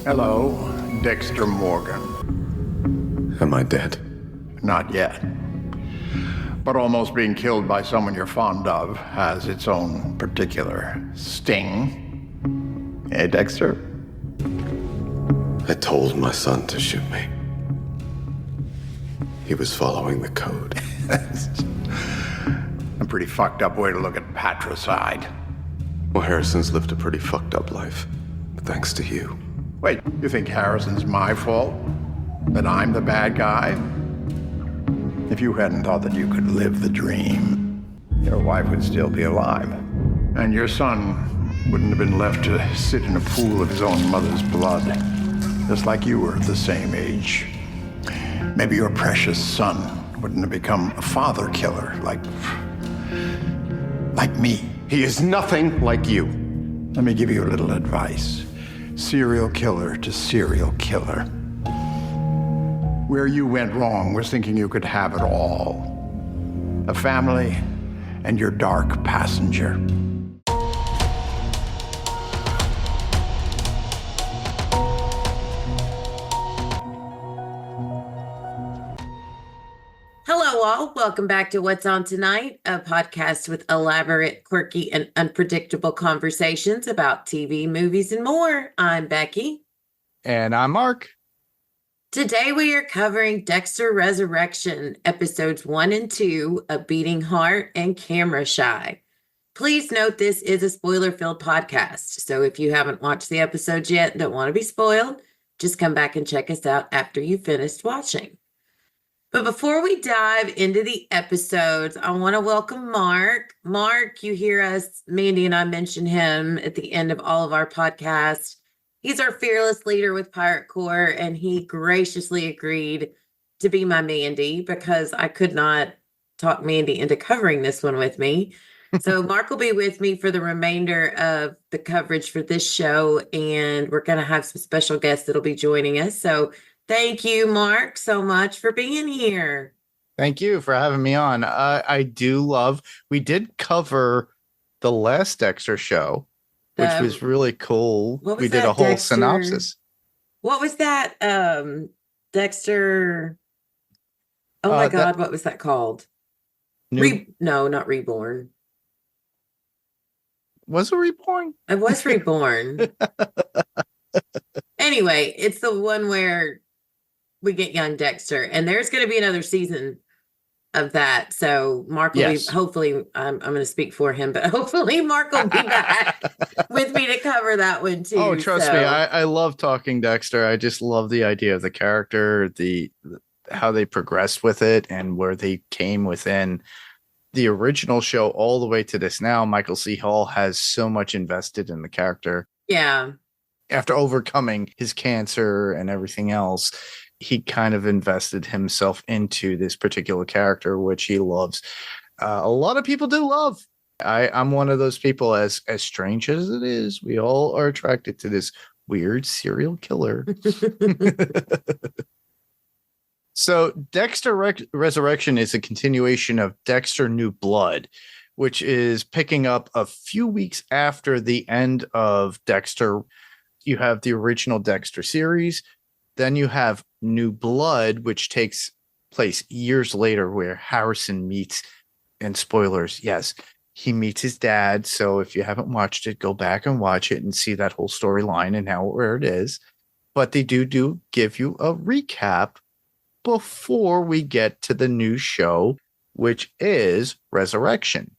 Hello, Dexter Morgan. Am I dead? Not yet. But almost being killed by someone you're fond of has its own particular sting. Hey, Dexter? I told my son to shoot me. He was following the code. A pretty fucked up way to look at patricide. Well, Harrison's lived a pretty fucked up life, thanks to you. Wait, you think Harrison's my fault? That I'm the bad guy? If you hadn't thought that you could live the dream, your wife would still be alive. And your son wouldn't have been left to sit in a pool of his own mother's blood, just like you were at the same age. Maybe your precious son wouldn't have become a father killer like me. He is nothing like you. Let me give you a little advice. Serial killer to serial killer. Where you went wrong was thinking you could have it all. A family and your dark passenger. Hello, all. Welcome back to What's On Tonight, a podcast with elaborate, quirky, and unpredictable conversations about TV, movies, and more. I'm Becky. And I'm Mark. Today we are covering Dexter Resurrection, episodes 1 and 2, A Beating Heart and Camera Shy. Please note this is a spoiler-filled podcast, so if you haven't watched the episodes yet and don't want to be spoiled, just come back and check us out after you've finished watching. But before we dive into the episodes, I want to welcome Mark. Mark, you hear us, Mandy and I mention him at the end of all of our podcasts. He's our fearless leader with Pirate Corps, and he graciously agreed to be my Mandy because I could not talk Mandy into covering this one with me. So Mark will be with me for the remainder of the coverage for this show, and we're going to have some special guests that'll be joining us. So thank you, Mark, so much for being here. Thank you for having me on. We did cover the last Dexter show, which was really cool. We did a whole Dexter? synopsis. What was that? Dexter. Oh my God, what was that called? No, not Reborn. Was it Reborn? It was Reborn. Anyway, it's the one where we get young Dexter, and there's going to be another season of that. So Mark will be, hopefully, I'm going to speak for him, but hopefully Mark will be back with me to cover that one too. Oh, trust me, I love talking Dexter. I just love the idea of the character, how they progressed with it, and where they came within the original show all the way to this now. Michael C. Hall has so much invested in the character. Yeah. After overcoming his cancer and everything else, he kind of invested himself into this particular character, which he loves. A lot of people do love. I'm one of those people, as strange as it is, we all are attracted to this weird serial killer. So Dexter Resurrection is a continuation of Dexter New Blood, which is picking up a few weeks after the end of Dexter. You have the original Dexter series. Then you have New Blood, which takes place years later, where Harrison meets, and spoilers, yes, he meets his dad. So if you haven't watched it, go back and watch it and see that whole storyline and where it is. But they do give you a recap before we get to the new show, which is Resurrection.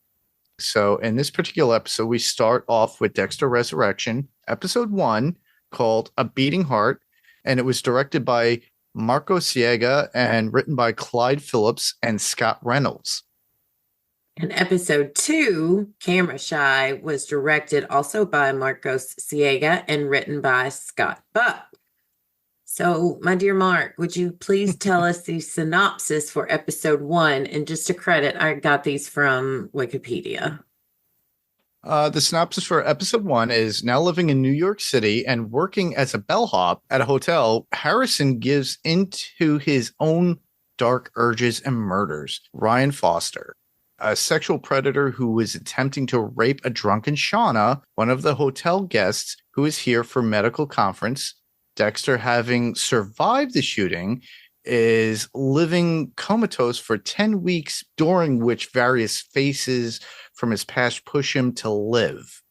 So in this particular episode, we start off with Dexter Resurrection, episode 1, called A Beating Heart. And it was directed by Marco Siega and written by Clyde Phillips and Scott Reynolds. And episode 2, Camera Shy, was directed also by Marcos Siega and written by Scott Buck. So, my dear Mark, would you please tell us the synopsis for episode 1? And just to credit, I got these from Wikipedia. The synopsis for episode 1 is: now living in New York City and working as a bellhop at a hotel, Harrison gives into his own dark urges and murders Ryan Foster, a sexual predator who is attempting to rape a drunken Shauna, one of the hotel guests who is here for medical conference, Dexter, having survived the shooting, is living comatose for 10 weeks, during which various faces from his past push him to live.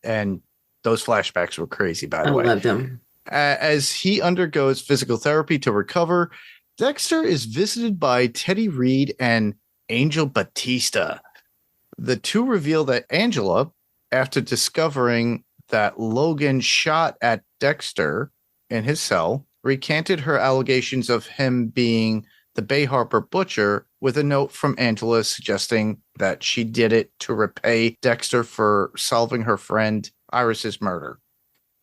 And those flashbacks were crazy, by the way. I loved them. As he undergoes physical therapy to recover, Dexter is visited by Teddy Reed and Angel Batista. The two reveal that Angela, after discovering that Logan shot at Dexter in his cell, recanted her allegations of him being the Bay Harbor butcher with a note from Angela suggesting that she did it to repay Dexter for solving her friend Iris's murder.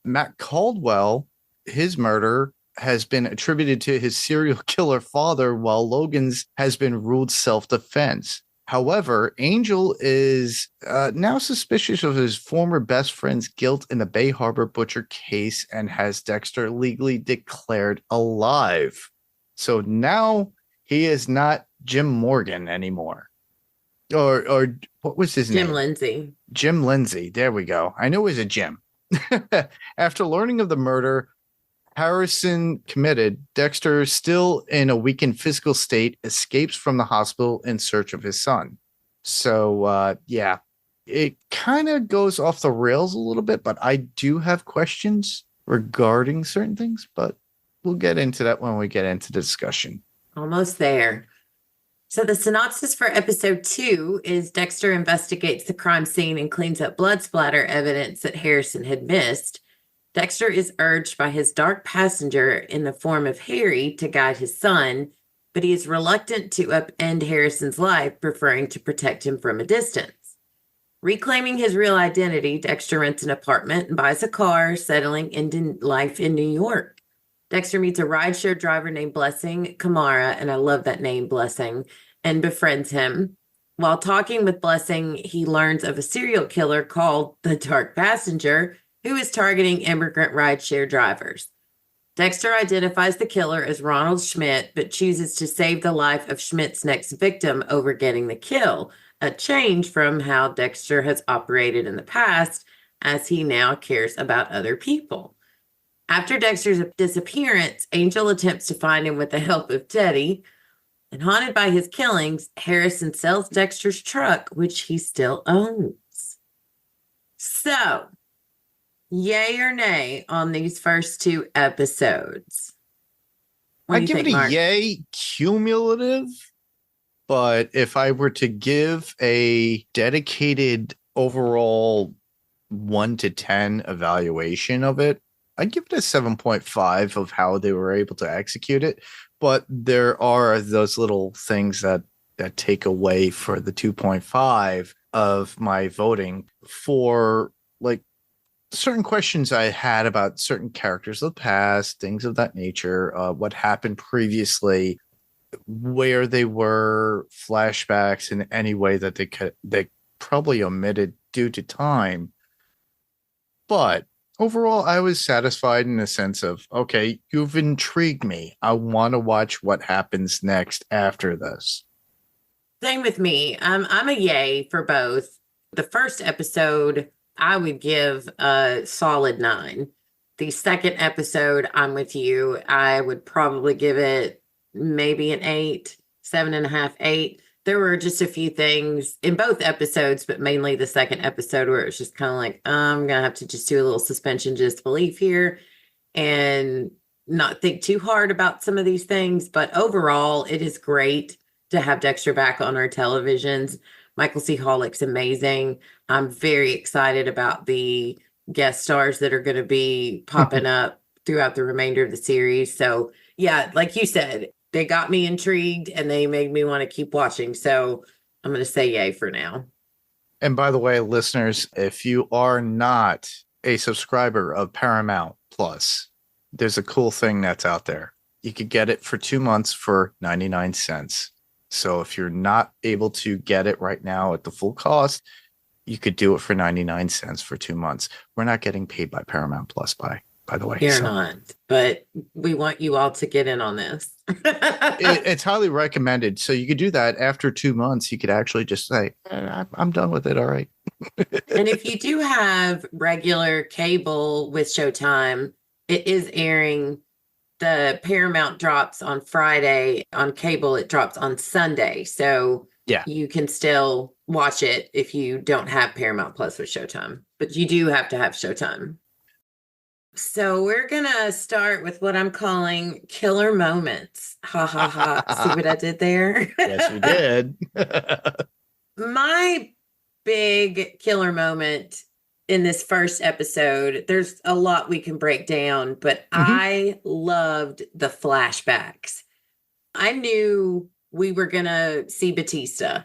Matt Caldwell, his murder has been attributed to his serial killer father, while Logan's has been ruled self-defense. However, Angel is now suspicious of his former best friend's guilt in the Bay Harbor butcher case and has Dexter legally declared alive. So now he is not Jim Morgan anymore. Or what was his name? Jim Lindsay. Jim Lindsay. There we go. I knew it was a Jim. After learning of the murder Harrison committed, Dexter, still in a weakened physical state, escapes from the hospital in search of his son. So, yeah, it kind of goes off the rails a little bit, but I do have questions regarding certain things, but we'll get into that when we get into the discussion. Almost there. So the synopsis for episode 2 is Dexter investigates the crime scene and cleans up blood splatter evidence that Harrison had missed. Dexter is urged by his dark passenger in the form of Harry to guide his son, but he is reluctant to upend Harrison's life, preferring to protect him from a distance. Reclaiming his real identity, Dexter rents an apartment and buys a car, settling into life in New York. Dexter meets a rideshare driver named Blessing Kamara, and I love that name, Blessing, and befriends him. While talking with Blessing, he learns of a serial killer called the Dark Passenger, who is targeting immigrant rideshare drivers. Dexter identifies the killer as Ronald Schmidt, but chooses to save the life of Schmidt's next victim over getting the kill, a change from how Dexter has operated in the past, as he now cares about other people. After Dexter's disappearance, Angel attempts to find him with the help of Teddy, and haunted by his killings, Harrison sells Dexter's truck, which he still owns. So, yay or nay on these first 2 episodes? I give it a yay cumulative, but if I were to give a dedicated overall 1 to 10 evaluation of it, I'd give it a 7.5 of how they were able to execute it. But there are those little things that take away for the 2.5 of my voting for, like, certain questions I had about certain characters of the past, things of that nature, what happened previously, where they were, flashbacks in any way that they probably omitted due to time. But overall, I was satisfied in the sense of, okay, you've intrigued me. I want to watch what happens next after this. Same with me. I'm a yay for both. The first episode, I would give a solid 9. The second episode, I'm with you. I would probably give it maybe an 8, 7.5, 8. There were just a few things in both episodes, but mainly the second episode where it was just kind of like, I'm going to have to just do a little suspension disbelief here and not think too hard about some of these things. But overall, it is great to have Dexter back on our televisions. Michael C. Hawley's amazing. I'm very excited about the guest stars that are going to be popping up throughout the remainder of the series. So, yeah, like you said, they got me intrigued and they made me want to keep watching. So I'm going to say yay for now. And by the way, listeners, if you are not a subscriber of Paramount Plus, there's a cool thing that's out there. You could get it for 2 months for 99 cents. So if you're not able to get it right now at the full cost, you could do it for 99 cents for 2 months. We're not getting paid by Paramount Plus, by the way. You're not, but we want you all to get in on this. It's highly recommended. So you could do that after 2 months. You could actually just say, I'm done with it. All right. And if you do have regular cable with Showtime, it is airing. The Paramount drops on Friday. On cable, it drops on Sunday. So Yeah. you can still watch it if you don't have Paramount Plus with Showtime, but you do have to have Showtime. So we're going to start with what I'm calling killer moments. Ha ha ha. See what I did there? Yes, you did. My big killer moment in this first episode, there's a lot we can break down, but I loved the flashbacks. I knew we were going to see Batista,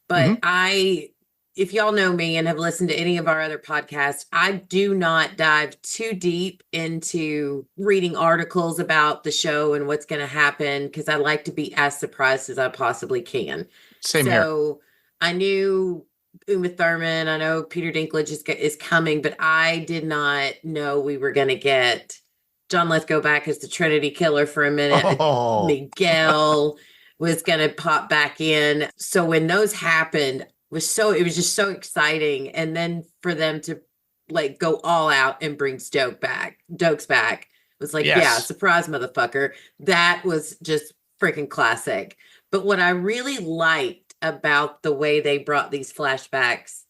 but if y'all know me and have listened to any of our other podcasts, I do not dive too deep into reading articles about the show and what's going to happen because I like to be as surprised as I possibly can. Same here. So I knew Uma Thurman, I know Peter Dinklage is coming, but I did not know we were going to get John Lithgow back as the Trinity Killer for a minute. Oh. Miguel was going to pop back in. So when those happened, it was just so exciting. And then for them to like go all out and bring Stokes back was like, yeah, surprise, motherfucker. That was just freaking classic. But what I really liked about the way they brought these flashbacks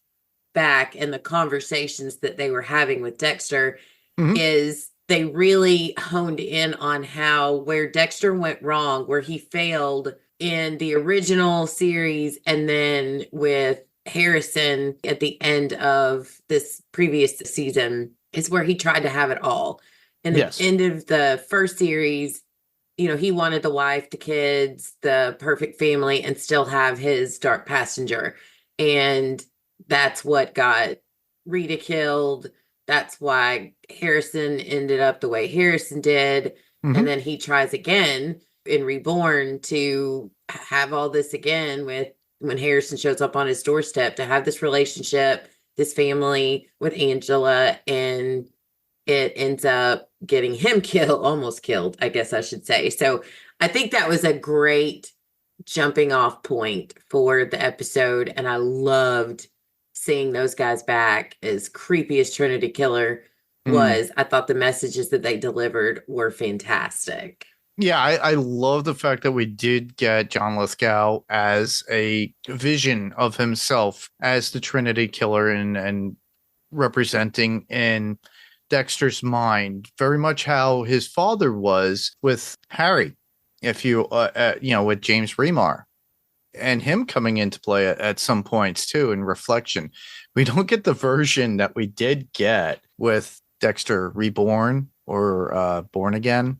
back and the conversations that they were having with Dexter is they really honed in on where Dexter went wrong, where he failed in the original series, and then with Harrison at the end of this previous season is where he tried to have it all. And at the end of the first series, you know, he wanted the wife, the kids, the perfect family, and still have his dark passenger. And that's what got Rita killed. That's why Harrison ended up the way Harrison did. And then he tries again in Reborn to have all this again with when Harrison shows up on his doorstep to have this relationship, this family with Angela, and it ends up getting him almost killed, I guess I should say. So I think that was a great jumping off point for the episode. And I loved seeing those guys back. As creepy as Trinity Killer was, I thought the messages that they delivered were fantastic. Yeah, I love the fact that we did get John Lithgow as a vision of himself as the Trinity Killer and representing in Dexter's mind, very much how his father was with Harry, if you, with James Remar, and him coming into play at some points too in reflection. We don't get the version that we did get with Dexter Reborn or Born Again,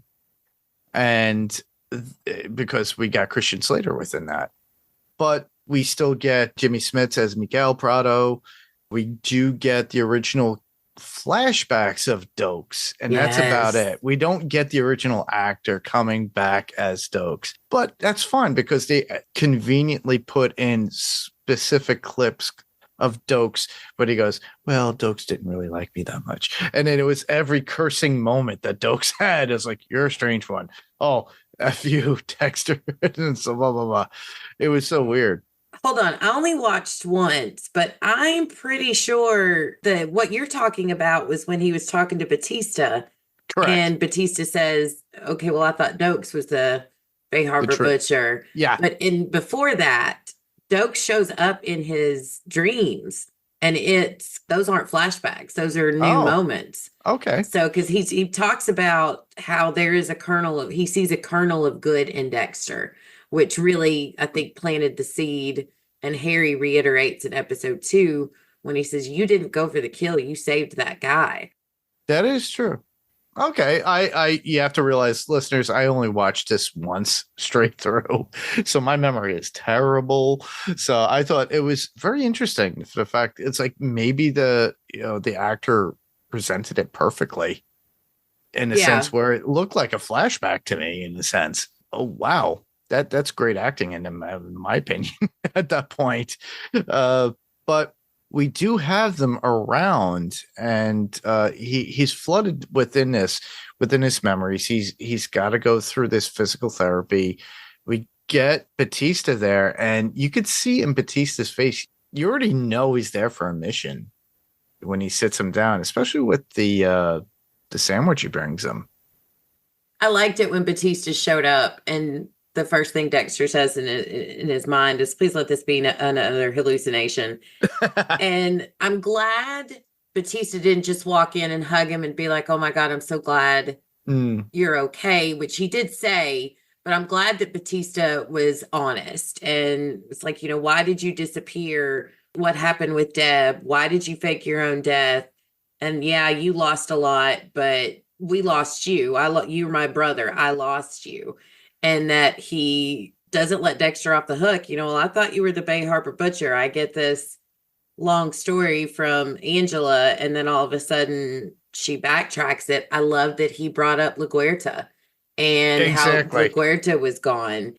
and because we got Christian Slater within that, but we still get Jimmy Smits as Miguel Prado. We do get the original flashbacks of Dokes, and that's about it. We don't get the original actor coming back as Dokes, but that's fine because they conveniently put in specific clips of Dokes, but he goes, well, Dokes didn't really like me that much. And then it was every cursing moment that Dokes had. It's like, you're a strange one. Oh, F you, Dexter. And so blah, blah, blah. It was so weird. Hold on. I only watched once, but I'm pretty sure that what you're talking about was when he was talking to Batista. Correct. And Batista says, okay, well, I thought Dokes was the Bay Harbor Butcher. Yeah. But before that, Dokes shows up in his dreams, and those aren't flashbacks. Those are new moments. Okay. So, because he talks about how there is he sees a kernel of good in Dexter, which really, I think, planted the seed. And Harry reiterates in episode 2 when he says, you didn't go for the kill, you saved that guy. That is true. Okay. You have to realize, listeners, I only watched this once straight through, so my memory is terrible. So I thought it was very interesting. The fact it's like maybe the actor presented it perfectly in a sense where it looked like a flashback to me in a sense. Oh, wow. That's great acting in my opinion at that point. But we do have them around, and he's flooded within his memories. He's got to go through this physical therapy. We get Batista there, and you could see in Batista's face, you already know he's there for a mission when he sits him down, especially with the the sandwich he brings him. I liked it when Batista showed up and the first thing Dexter says in his mind is, please let this be another hallucination. And I'm glad Batista didn't just walk in and hug him and be like, oh my God, I'm so glad you're okay, which he did say, but I'm glad that Batista was honest. And it's like, why did you disappear? What happened with Deb? Why did you fake your own death? And yeah, you lost a lot, but we lost you. You're my brother. I lost you. And that he doesn't let Dexter off the hook. Well, I thought you were the Bay Harbor Butcher. I get this long story from Angela, and then all of a sudden she backtracks it. I love that he brought up LaGuerta and how LaGuerta was gone.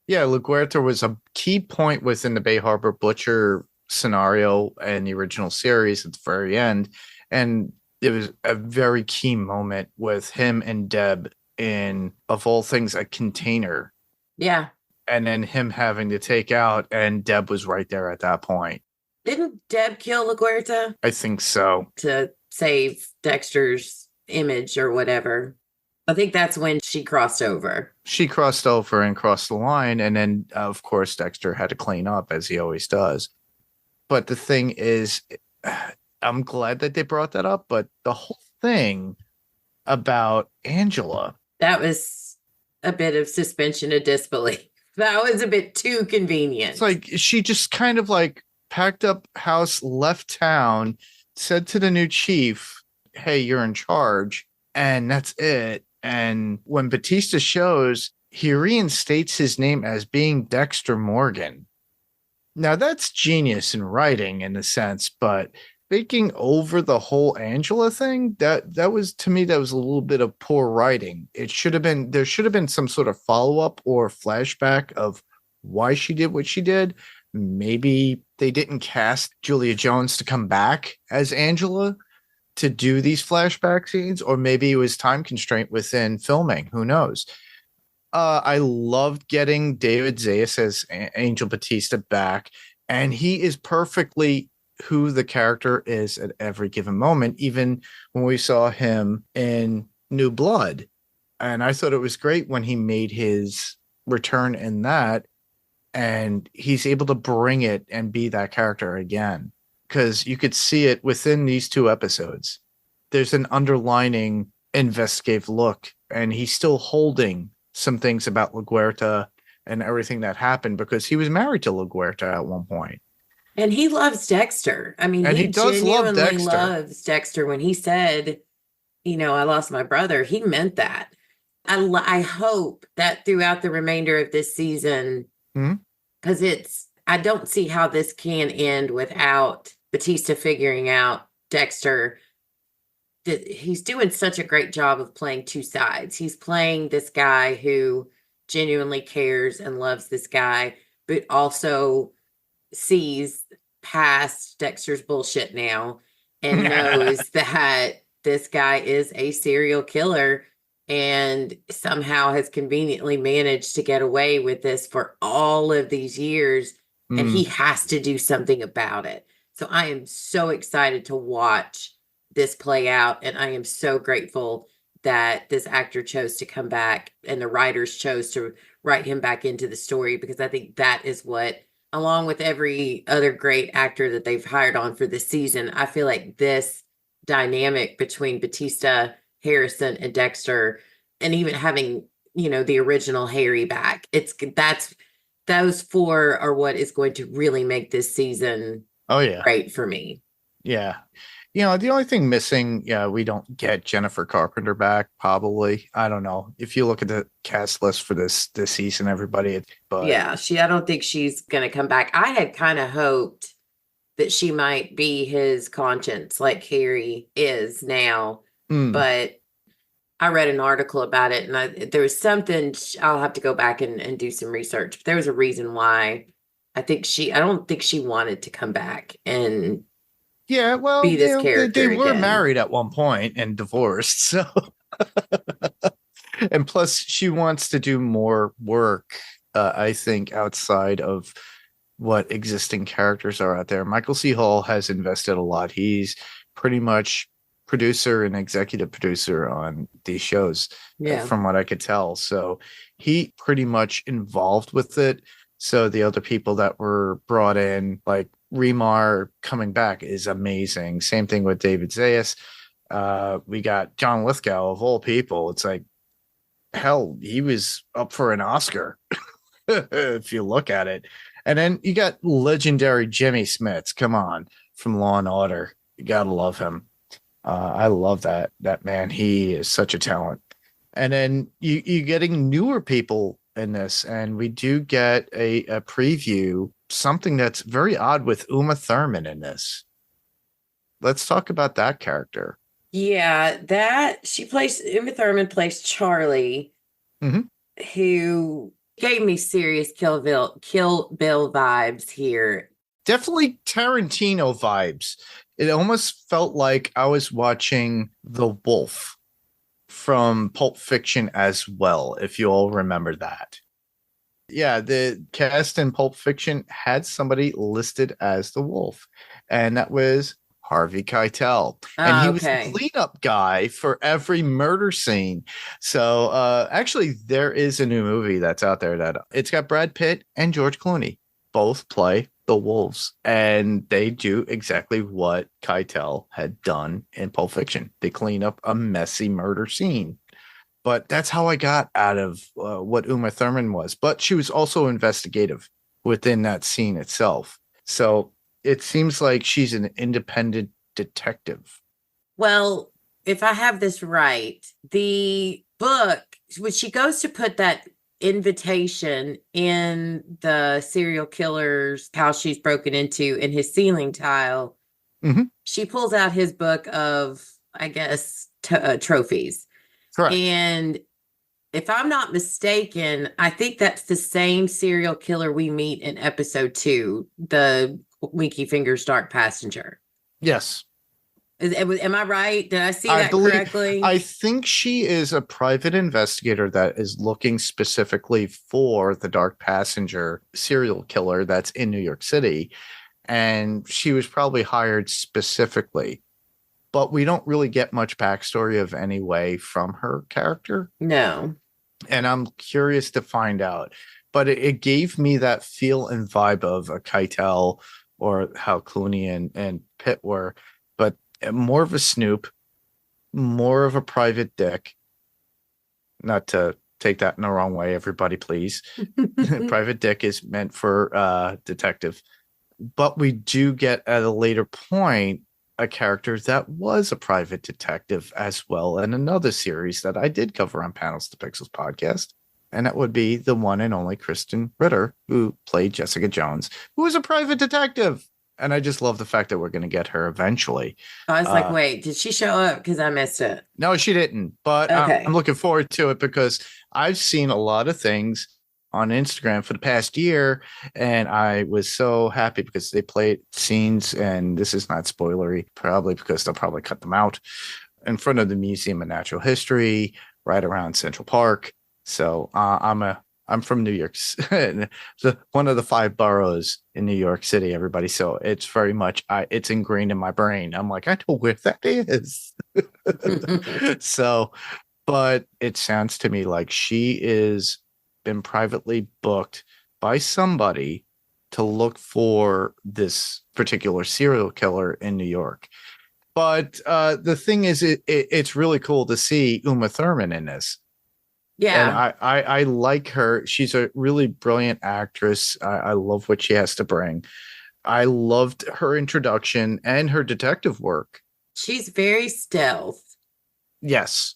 Yeah, LaGuerta was a key point within the Bay Harbor Butcher scenario and the original series at the very end. And it was a very key moment with him and Deb in, of all things, a container. Yeah. And then him having to take out, and Deb was right there at that point. Didn't Deb kill LaGuerta? I think so. To save Dexter's image or whatever. I think that's when she crossed over. She crossed over and crossed the line. And then, of course, Dexter had to clean up, as he always does. But the thing is, I'm glad that they brought that up. But the whole thing about Angela. That was a bit of suspension of disbelief. That was a bit too convenient. It's like she just kind of like packed up house, left town, said to the new chief, hey, you're in charge. And that's it. And when Batista shows, he reinstates his name as being Dexter Morgan. Now that's genius in writing in a sense, but taking over the whole Angela thing, that was, to me, that was a little bit of poor writing. There should have been some sort of follow-up or flashback of why she did what she did. Maybe they didn't cast Julia Jones to come back as Angela to do these flashback scenes, or maybe it was time constraint within filming. Who knows? I loved getting David Zayas as Angel Batista back, and he is perfectly who the character is at every given moment, even when we saw him in New Blood. And I thought it was great when he made his return in that, and he's able to bring it and be that character again, because you could see it within these 2 episodes. There's an underlining investigative look, and he's still holding some things about LaGuerta and everything that happened, because he was married to LaGuerta at one point. And he loves Dexter. I mean, he genuinely loves Dexter. When he said, I lost my brother, he meant that. I hope that throughout the remainder of this season, because I don't see how this can end without Batista figuring out Dexter. He's doing such a great job of playing 2 sides. He's playing this guy who genuinely cares and loves this guy, but also sees past Dexter's bullshit now and knows that this guy is a serial killer and somehow has conveniently managed to get away with this for all of these years, and he has to do something about it. So I am so excited to watch this play out, and I am so grateful that this actor chose to come back and the writers chose to write him back into the story, because I think that is what, along with every other great actor that they've hired on for this season, I feel like this dynamic between Batista, Harrison, and Dexter, and even having, the original Harry back, those 4 are what is going to really make this season great for me. Yeah. The only thing missing, we don't get Jennifer Carpenter back, probably. I don't know. If you look at the cast list for this season, everybody. But yeah, I don't think she's going to come back. I had kind of hoped that she might be his conscience like Harry is now. But I read an article about it, and there was something, I'll have to go back and do some research. But there was a reason why I don't think she wanted to come back and be this character. They were married at one point and divorced, so and plus she wants to do more work, I think, outside of what existing characters are out there. Michael C. Hall has invested a lot. He's pretty much producer and executive producer on these shows, Yeah. from what I could tell. So he pretty much involved with it. So the other people that were brought in, like Remar coming back, is amazing. Same thing with David Zayas. We got John Lithgow, of all people. It's like, hell, he was up for an Oscar if you look at it. And then you got legendary Jimmy Smits. Come on, from Law and Order. You gotta love him. I love that man. He is such a talent. And then you're getting newer people in this, and we do get a preview, something that's very odd with Uma Thurman in this. Let's talk about that character. Yeah, Uma Thurman plays Charlie, who gave me serious Kill Bill vibes here. Definitely Tarantino vibes. It almost felt like I was watching The Wolf from Pulp Fiction as well, if you all remember that. Yeah, the cast in Pulp Fiction had somebody listed as the Wolf, and that was Harvey Keitel. And he was the cleanup guy for every murder scene. So actually, there is a new movie that's out there that it's got Brad Pitt and George Clooney. Both play the wolves, and they do exactly what Keitel had done in Pulp Fiction. They clean up a messy murder scene. But that's how I got out of what Uma Thurman was. But she was also investigative within that scene itself. So it seems like she's an independent detective. Well, if I have this right, the book, when she goes to put that invitation in the serial killer's house she's broken into in his ceiling tile, she pulls out his book of, I guess, trophies. Correct. And if I'm not mistaken, I think that's the same serial killer we meet in episode 2, the Winky Fingers Dark Passenger. Yes. Am I right? Did I see that correctly? I think she is a private investigator that is looking specifically for the Dark Passenger serial killer that's in New York City. And she was probably hired specifically. But we don't really get much backstory of any way from her character. No. And I'm curious to find out. But it gave me that feel and vibe of a Keitel or how Clooney and Pitt were. But more of a snoop, more of a private dick. Not to take that in the wrong way, everybody, please. Private dick is meant for detective. But we do get at a later point a character that was a private detective as well in another series that I did cover on Panels to Pixels podcast. And that would be the one and only Kristen Ritter, who played Jessica Jones, who was a private detective. And I just love the fact that we're going to get her eventually. I was like, wait, did she show up? Because I missed it. No, she didn't. But okay. I'm looking forward to it because I've seen a lot of things on Instagram for the past year. And I was so happy because they played scenes, and this is not spoilery, probably because they'll probably cut them out, in front of the Museum of Natural History, right around Central Park. So I'm from New York, one of the 5 boroughs in New York City, everybody. So it's very much, it's ingrained in my brain. I'm like, I know where that is. So, but it sounds to me like she is been privately booked by somebody to look for this particular serial killer in New York. But the thing is, it's really cool to see Uma Thurman in this. Yeah. And I like her. She's a really brilliant actress. I love what she has to bring. I loved her introduction and her detective work. She's very stealth. Yes.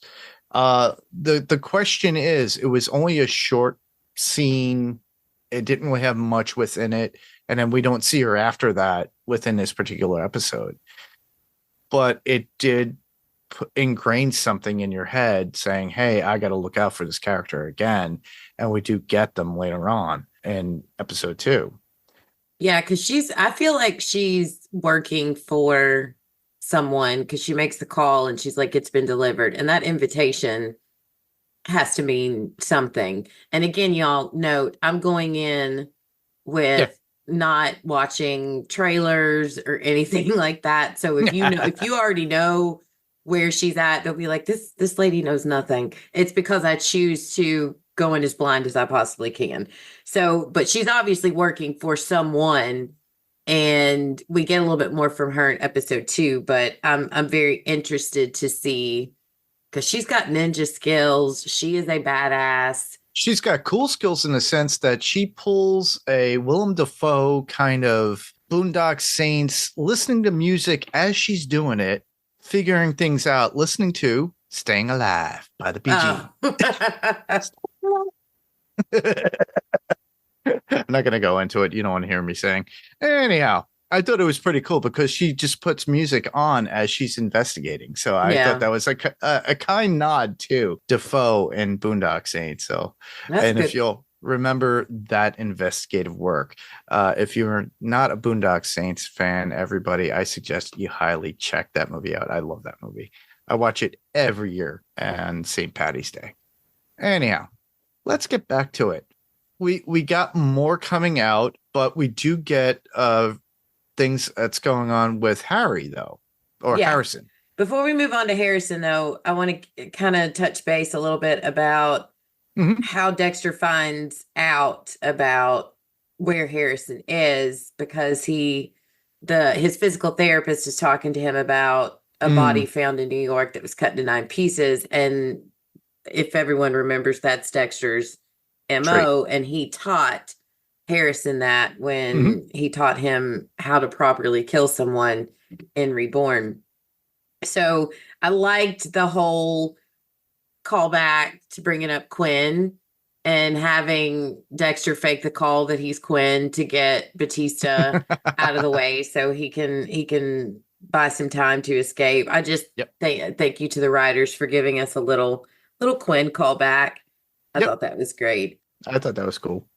The question is, it was only a short scene. It didn't really have much within it. And then we don't see her after that within this particular episode. But it did ingrain something in your head saying, hey, I got to look out for this character again. And we do get them later on in episode 2. Yeah, because I feel like she's working for someone because she makes the call and she's like, it's been delivered. And that invitation has to mean something. And again, y'all note, I'm going in with not watching trailers or anything like that. So if you know, if you already know where she's at, they'll be like, this lady knows nothing. It's because I choose to go in as blind as I possibly can. So, but she's obviously working for someone, and we get a little bit more from her in episode 2, but I'm very interested to see, because she's got ninja skills. She is a badass. She's got cool skills in the sense that she pulls a Willem Dafoe kind of Boondock Saints, listening to music as she's doing it, figuring things out, listening to Staying Alive by the Bee Gees. I'm not going to go into it. You don't want to hear me saying. Anyhow, I thought it was pretty cool because she just puts music on as she's investigating. So I thought that was like a kind nod to Defoe and Boondock Saints. So, and if you'll remember that investigative work, if you're not a Boondock Saints fan, everybody, I suggest you highly check that movie out. I love that movie. I watch it every year on St. Patty's Day. Anyhow, let's get back to it. We got more coming out, but we do get things that's going on with Harry, though, or Harrison. Before we move on to Harrison, though, I want to kind of touch base a little bit about how Dexter finds out about where Harrison is, because his physical therapist is talking to him about a body found in New York that was cut into 9 pieces. And if everyone remembers, that's Dexter's MO, and he taught Harrison that when he taught him how to properly kill someone in Reborn. So I liked the whole callback to bringing up Quinn and having Dexter fake the call that he's Quinn to get Batista out of the way so he can buy some time to escape. I just thank you to the writers for giving us a little Quinn callback. I thought that was great. I thought that was cool.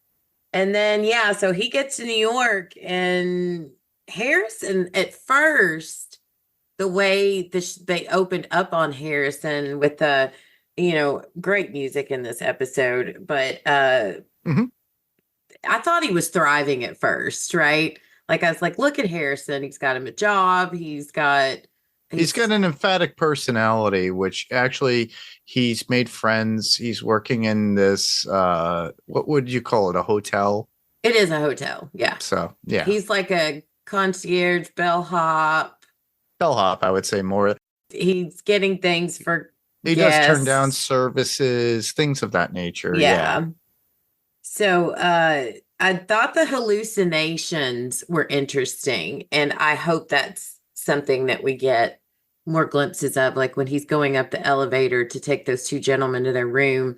And then, so he gets to New York, and Harrison, at first, the way they opened up on Harrison with the, great music in this episode, but I thought he was thriving at first, right? Like, I was like, look at Harrison. He's got him a job. He's got an emphatic personality, which actually he's made friends. He's working in this, what would you call it? A hotel? It is a hotel. Yeah. So, yeah. He's like a concierge bellhop. Bellhop, I would say more. He's getting things for guests. Does turn down services, things of that nature. Yeah. So, I thought the hallucinations were interesting, and I hope that's something that we get more glimpses of, like when he's going up the elevator to take those 2 gentlemen to their room,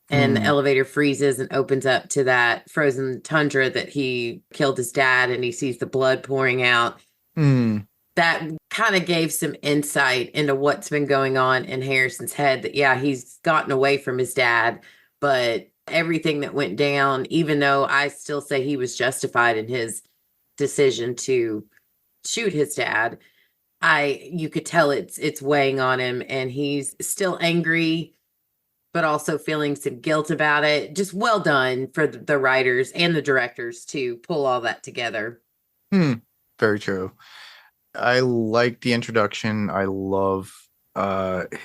and the elevator freezes and opens up to that frozen tundra that he killed his dad, and he sees the blood pouring out. That kind of gave some insight into what's been going on in Harrison's head, that he's gotten away from his dad, but everything that went down, even though I still say he was justified in his decision to shoot his dad, you could tell it's weighing on him, and he's still angry, but also feeling some guilt about it. Just well done for the writers and the directors to pull all that together. Very true. I like the introduction. I love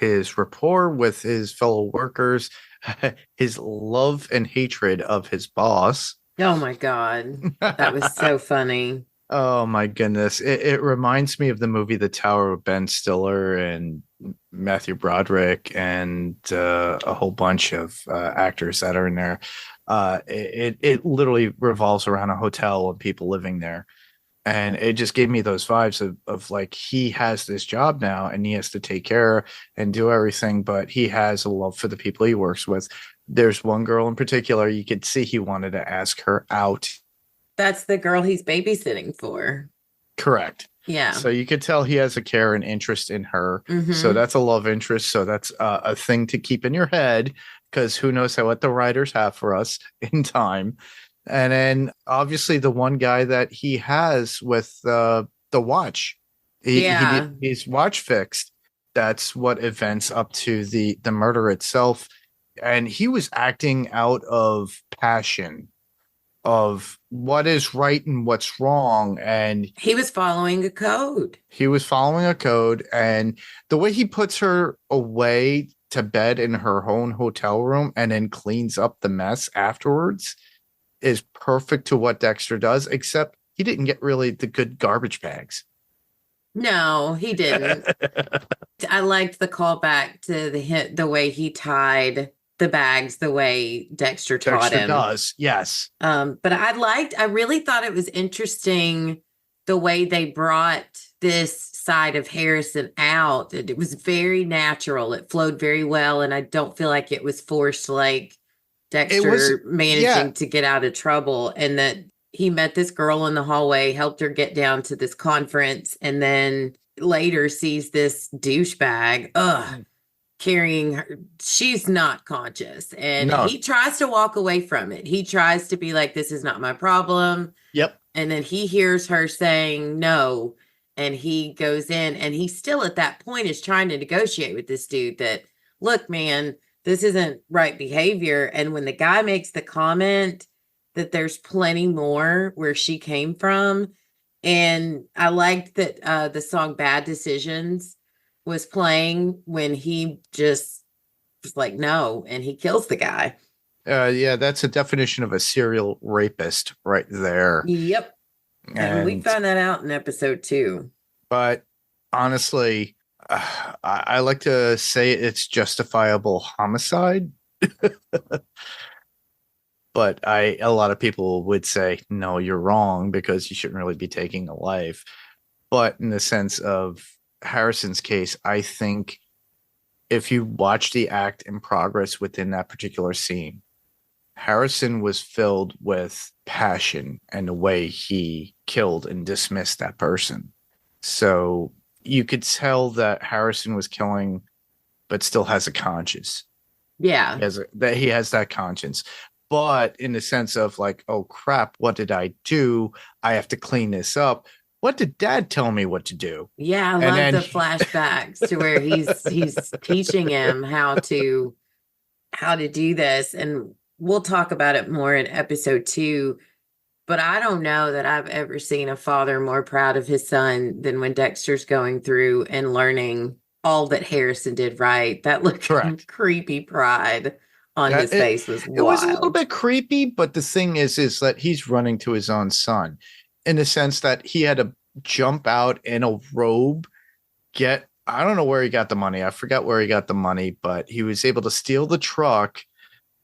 his rapport with his fellow workers, his love and hatred of his boss. Oh my God. That was so funny. Oh my goodness. It reminds me of the movie The Tower of Ben Stiller and Matthew Broderick and a whole bunch of actors that are in there. It literally revolves around a hotel and people living there. And it just gave me those vibes of like, he has this job now and he has to take care and do everything, but he has a love for the people he works with. There's one girl in particular, you could see he wanted to ask her out. That's the girl he's babysitting for. Correct. Yeah. So you could tell he has a care and interest in her. So that's a love interest. So that's a thing to keep in your head, because who knows what the writers have for us in time. And then obviously the one guy that he has with the watch, his watch fixed. That's what events up to the murder itself. And he was acting out of passion of what is right and what's wrong. And He was following a code. he was following a code. And the way he puts her away to bed in her own hotel room and then cleans up the mess afterwards is perfect to what Dexter does, except he didn't get really the good garbage bags. No, he didn't. I liked the callback to the way he tied the bags, the way Dexter taught Dexter him. does, yes. But I really thought it was interesting the way they brought this side of Harrison out. It was very natural. It flowed very well, and I don't feel like it was forced, like Dexter managing to get out of trouble, and that he met this girl in the hallway, helped her get down to this conference, and then later sees this douchebag carrying her. She's not conscious, and he tries to walk away from it. He tries to be like, this is not my problem. Yep. And then he hears her saying no, and he goes in, and he still at that point is trying to negotiate with this dude that, look, man, this isn't right behavior. And when the guy makes the comment that there's plenty more where she came from, and I liked that the song Bad Decisions was playing when he just was like, no, and he kills the guy. Yeah, that's a definition of a serial rapist right there. Yep. And we found that out in episode 2. But honestly, I like to say it's justifiable homicide. But a lot of people would say, no, you're wrong because you shouldn't really be taking a life. But in the sense of Harrison's case, I think if you watch the act in progress within that particular scene, Harrison was filled with passion and the way he killed and dismissed that person. So you could tell that Harrison was killing, but still has a conscience. Yeah. He has that conscience. But in the sense of like, oh, crap, what did I do? I have to clean this up. What did Dad tell me what to do? Yeah, I love the flashbacks to where he's teaching him how to do this. And we'll talk about it more in episode 2. But I don't know that I've ever seen a father more proud of his son than when Dexter's going through and learning all that Harrison did right. That looked creepy pride on his face was wild. It was a little bit creepy, but the thing is that he's running to his own son in the sense that he had to jump out in a robe, I don't know where he got the money. I forgot where he got the money, but he was able to steal the truck,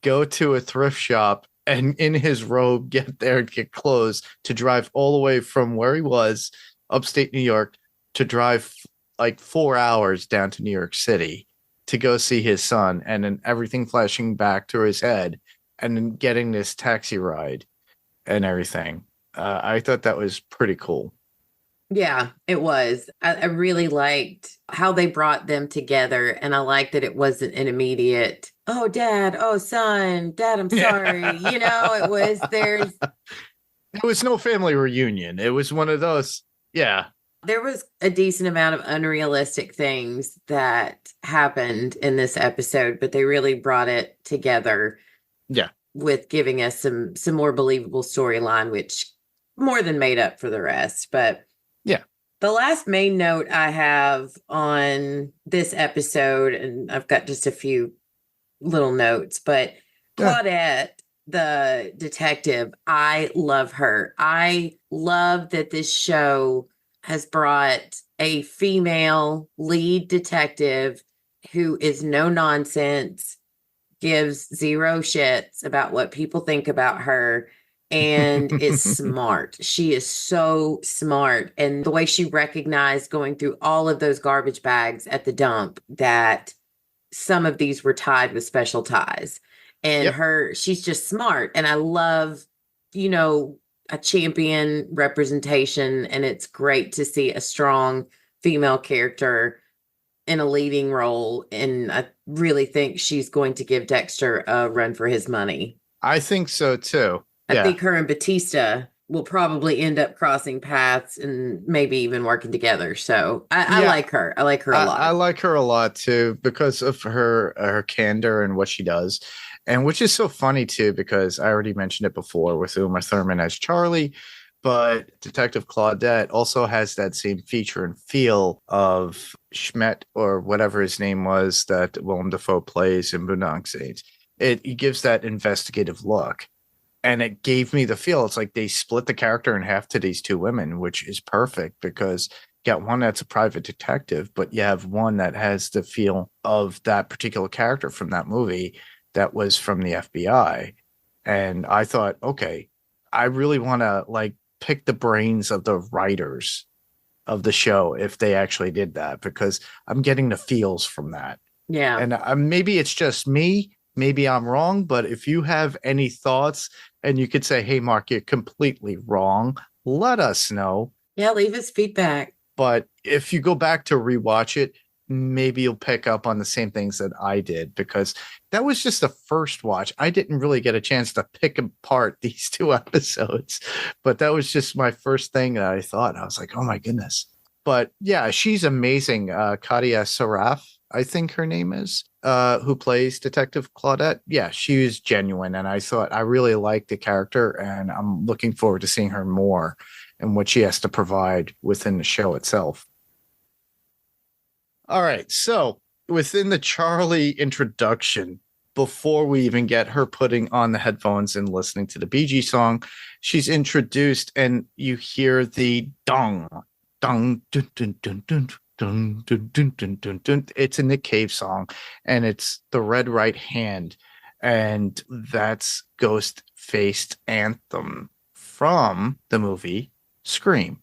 go to a thrift shop, and in his robe get there and get clothes to drive all the way from where he was, upstate New York, to drive like 4 hours down to New York City to go see his son, and then everything flashing back to his head and then getting this taxi ride and everything. I thought that was pretty cool. Yeah, it was. I really liked how they brought them together, and I liked that it wasn't an immediate, oh, Dad, oh, son, Dad, I'm sorry. It was no family reunion. It was one of those. Yeah. There was a decent amount of unrealistic things that happened in this episode, but they really brought it together. Yeah. With giving us some more believable storyline, which more than made up for the rest. But yeah, the last main note I have on this episode, and I've got just a few little notes, but Claudette, the detective, I love her. I love that this show has brought a female lead detective who is no nonsense, gives zero shits about what people think about her, and is smart. She is so smart. And the way she recognized going through all of those garbage bags at the dump that some of these were tied with special ties. And she's just smart. And I love, a champion representation, and it's great to see a strong female character in a leading role, and I really think she's going to give Dexter a run for his money. I think so too. I think her and Batista will probably end up crossing paths and maybe even working together. So I Yeah. like her. I like her a lot. I like her a lot too because of her candor and what she does, and which is so funny too because I already mentioned it before with Uma Thurman as Charlie, but Detective Claudette also has that same feature and feel of Schmidt or whatever his name was that Willem Dafoe plays in Boondock Saints. It gives that investigative look. And it gave me the feel. It's like they split the character in half to these two women, which is perfect because you got one that's a private detective, but you have one that has the feel of that particular character from that movie that was from the FBI. And I thought, okay, I really want to like pick the brains of the writers of the show if they actually did that because I'm getting the feels from that. Yeah. And maybe it's just me. Maybe I'm wrong, but if you have any thoughts and you could say, hey, Mark, you're completely wrong, let us know. Yeah, leave us feedback. But if you go back to rewatch it, maybe you'll pick up on the same things that I did because that was just the first watch. I didn't really get a chance to pick apart these two episodes, but that was just my first thing that I thought. I was like, oh my goodness. But yeah, she's amazing. Katia Saraf, I think her name is, who plays Detective Claudette. Yeah, she was genuine. And I thought I really liked the character and I'm looking forward to seeing her more and what she has to provide within the show itself. All right. So within the Charlie introduction, before we even get her putting on the headphones and listening to the Bee Gees song, she's introduced and you hear the dong, dun, dun, dun, dun, dun, dun, dun, dun, dun, dun, dun. It's a Nick Cave song, and it's the Red Right Hand, and that's Ghost-Faced Anthem from the movie Scream.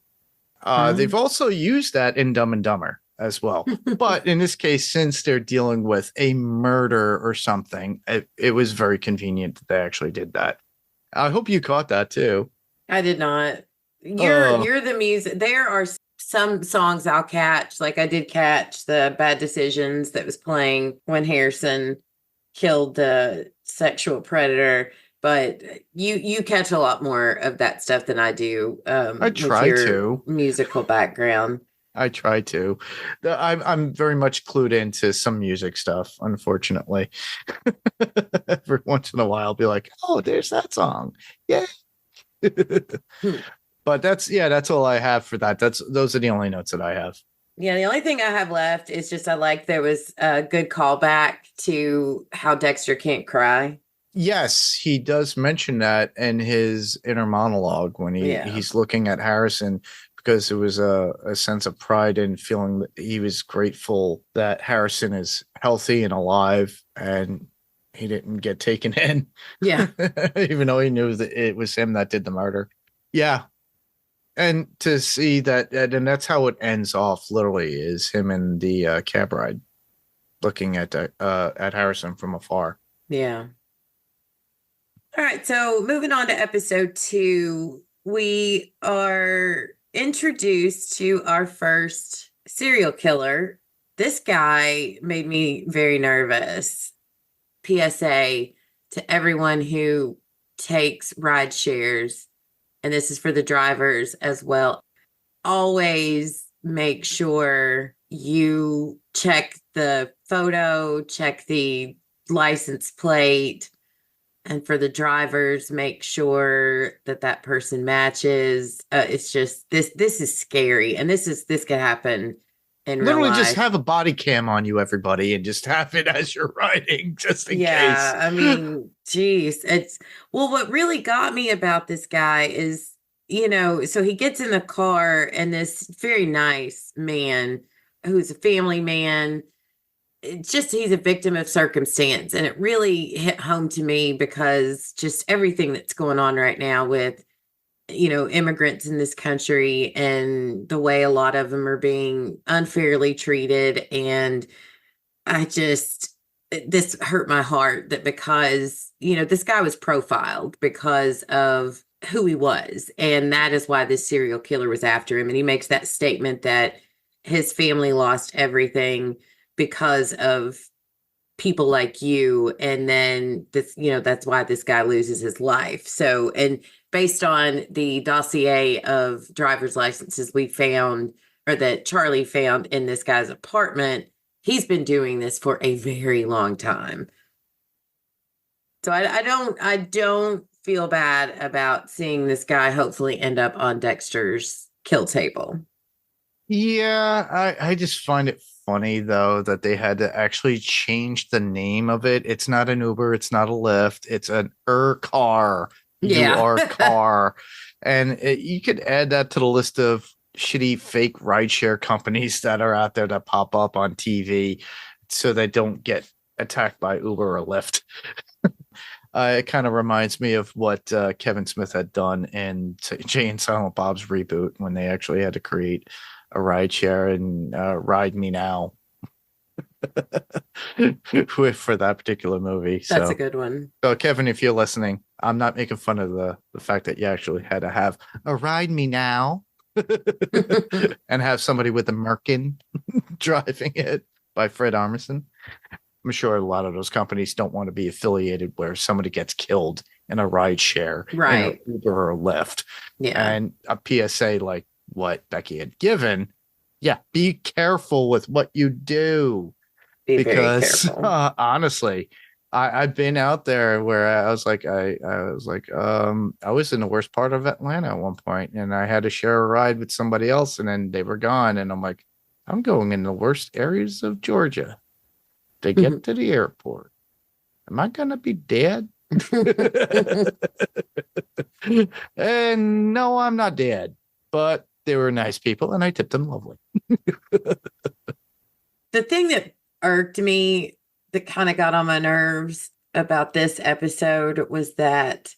They've also used that in Dumb and Dumber as well, but in this case, since they're dealing with a murder or something, it was very convenient that they actually did that. I hope you caught that too. I did not. You're the music. There are some songs I'll catch. Like I did catch the Bad Decisions that was playing when Harrison killed the sexual predator. But you catch a lot more of that stuff than I do. I try to musical background. I try to. I'm very much clued into some music stuff, unfortunately. Every once in a while, I'll be like, "Oh, there's that song." Yeah. But that's all I have for that. Those are the only notes that I have. Yeah, the only thing I have left is just I like there was a good callback to how Dexter can't cry. Yes, he does mention that in his inner monologue when he's looking at Harrison, because it was a sense of pride and feeling that he was grateful that Harrison is healthy and alive and he didn't get taken in. Yeah. Even though he knew that it was him that did the murder. Yeah. And to see that, and that's how it ends off, literally, is him in the cab ride looking at Harrison from afar. Yeah. All right. So moving on to episode 2, we are introduced to our first serial killer. This guy made me very nervous. PSA to everyone who takes ride shares, and this is for the drivers as well. Always make sure you check the photo, check the license plate. And for the drivers, make sure that person matches. It's just this is scary, and this could happen in real literally life. Just have a body cam on you, everybody, and just have it as you're riding, just in case. Yeah, I mean, geez, what really got me about this guy is, so he gets in the car, and this very nice man who's a family man. It's just he's a victim of circumstance, and it really hit home to me because just everything that's going on right now with immigrants in this country and the way a lot of them are being unfairly treated. And this hurt my heart that because this guy was profiled because of who he was, and that is why this serial killer was after him. And he makes that statement that his family lost everything because of people like you. And then this, that's why this guy loses his life. So, and based on the dossier of driver's licenses we found, or that Charlie found in this guy's apartment, he's been doing this for a very long time. So I don't feel bad about seeing this guy hopefully end up on Dexter's kill table. Yeah, I just find it funny though that they had to actually change the name of it. It's not an Uber, it's not a Lyft, it's an car. Yeah. You are car. And you could add that to the list of shitty fake rideshare companies that are out there that pop up on TV so they don't get attacked by Uber or Lyft. It kind of reminds me of what Kevin Smith had done in Jay and Silent Bob's reboot when they actually had to create a rideshare and Ride Me Now for that particular movie. That's a good one. So Kevin, if you're listening, I'm not making fun of the fact that you actually had to have a Ride Me Now and have somebody with a Merkin driving it by Fred Armisen. I'm sure a lot of those companies don't want to be affiliated where somebody gets killed in a ride share, right? Uber or Lyft. Yeah. And a PSA like what Becky had given. Yeah. Be careful with what you do. Because honestly, I've been out there where I was like, I was in the worst part of Atlanta at one point and I had to share a ride with somebody else and then they were gone. And I'm like, I'm going in the worst areas of Georgia to get to the airport. Am I going to be dead? And no, I'm not dead, but they were nice people and I tipped them lovely. The thing that irked me, that kind of got on my nerves about this episode was that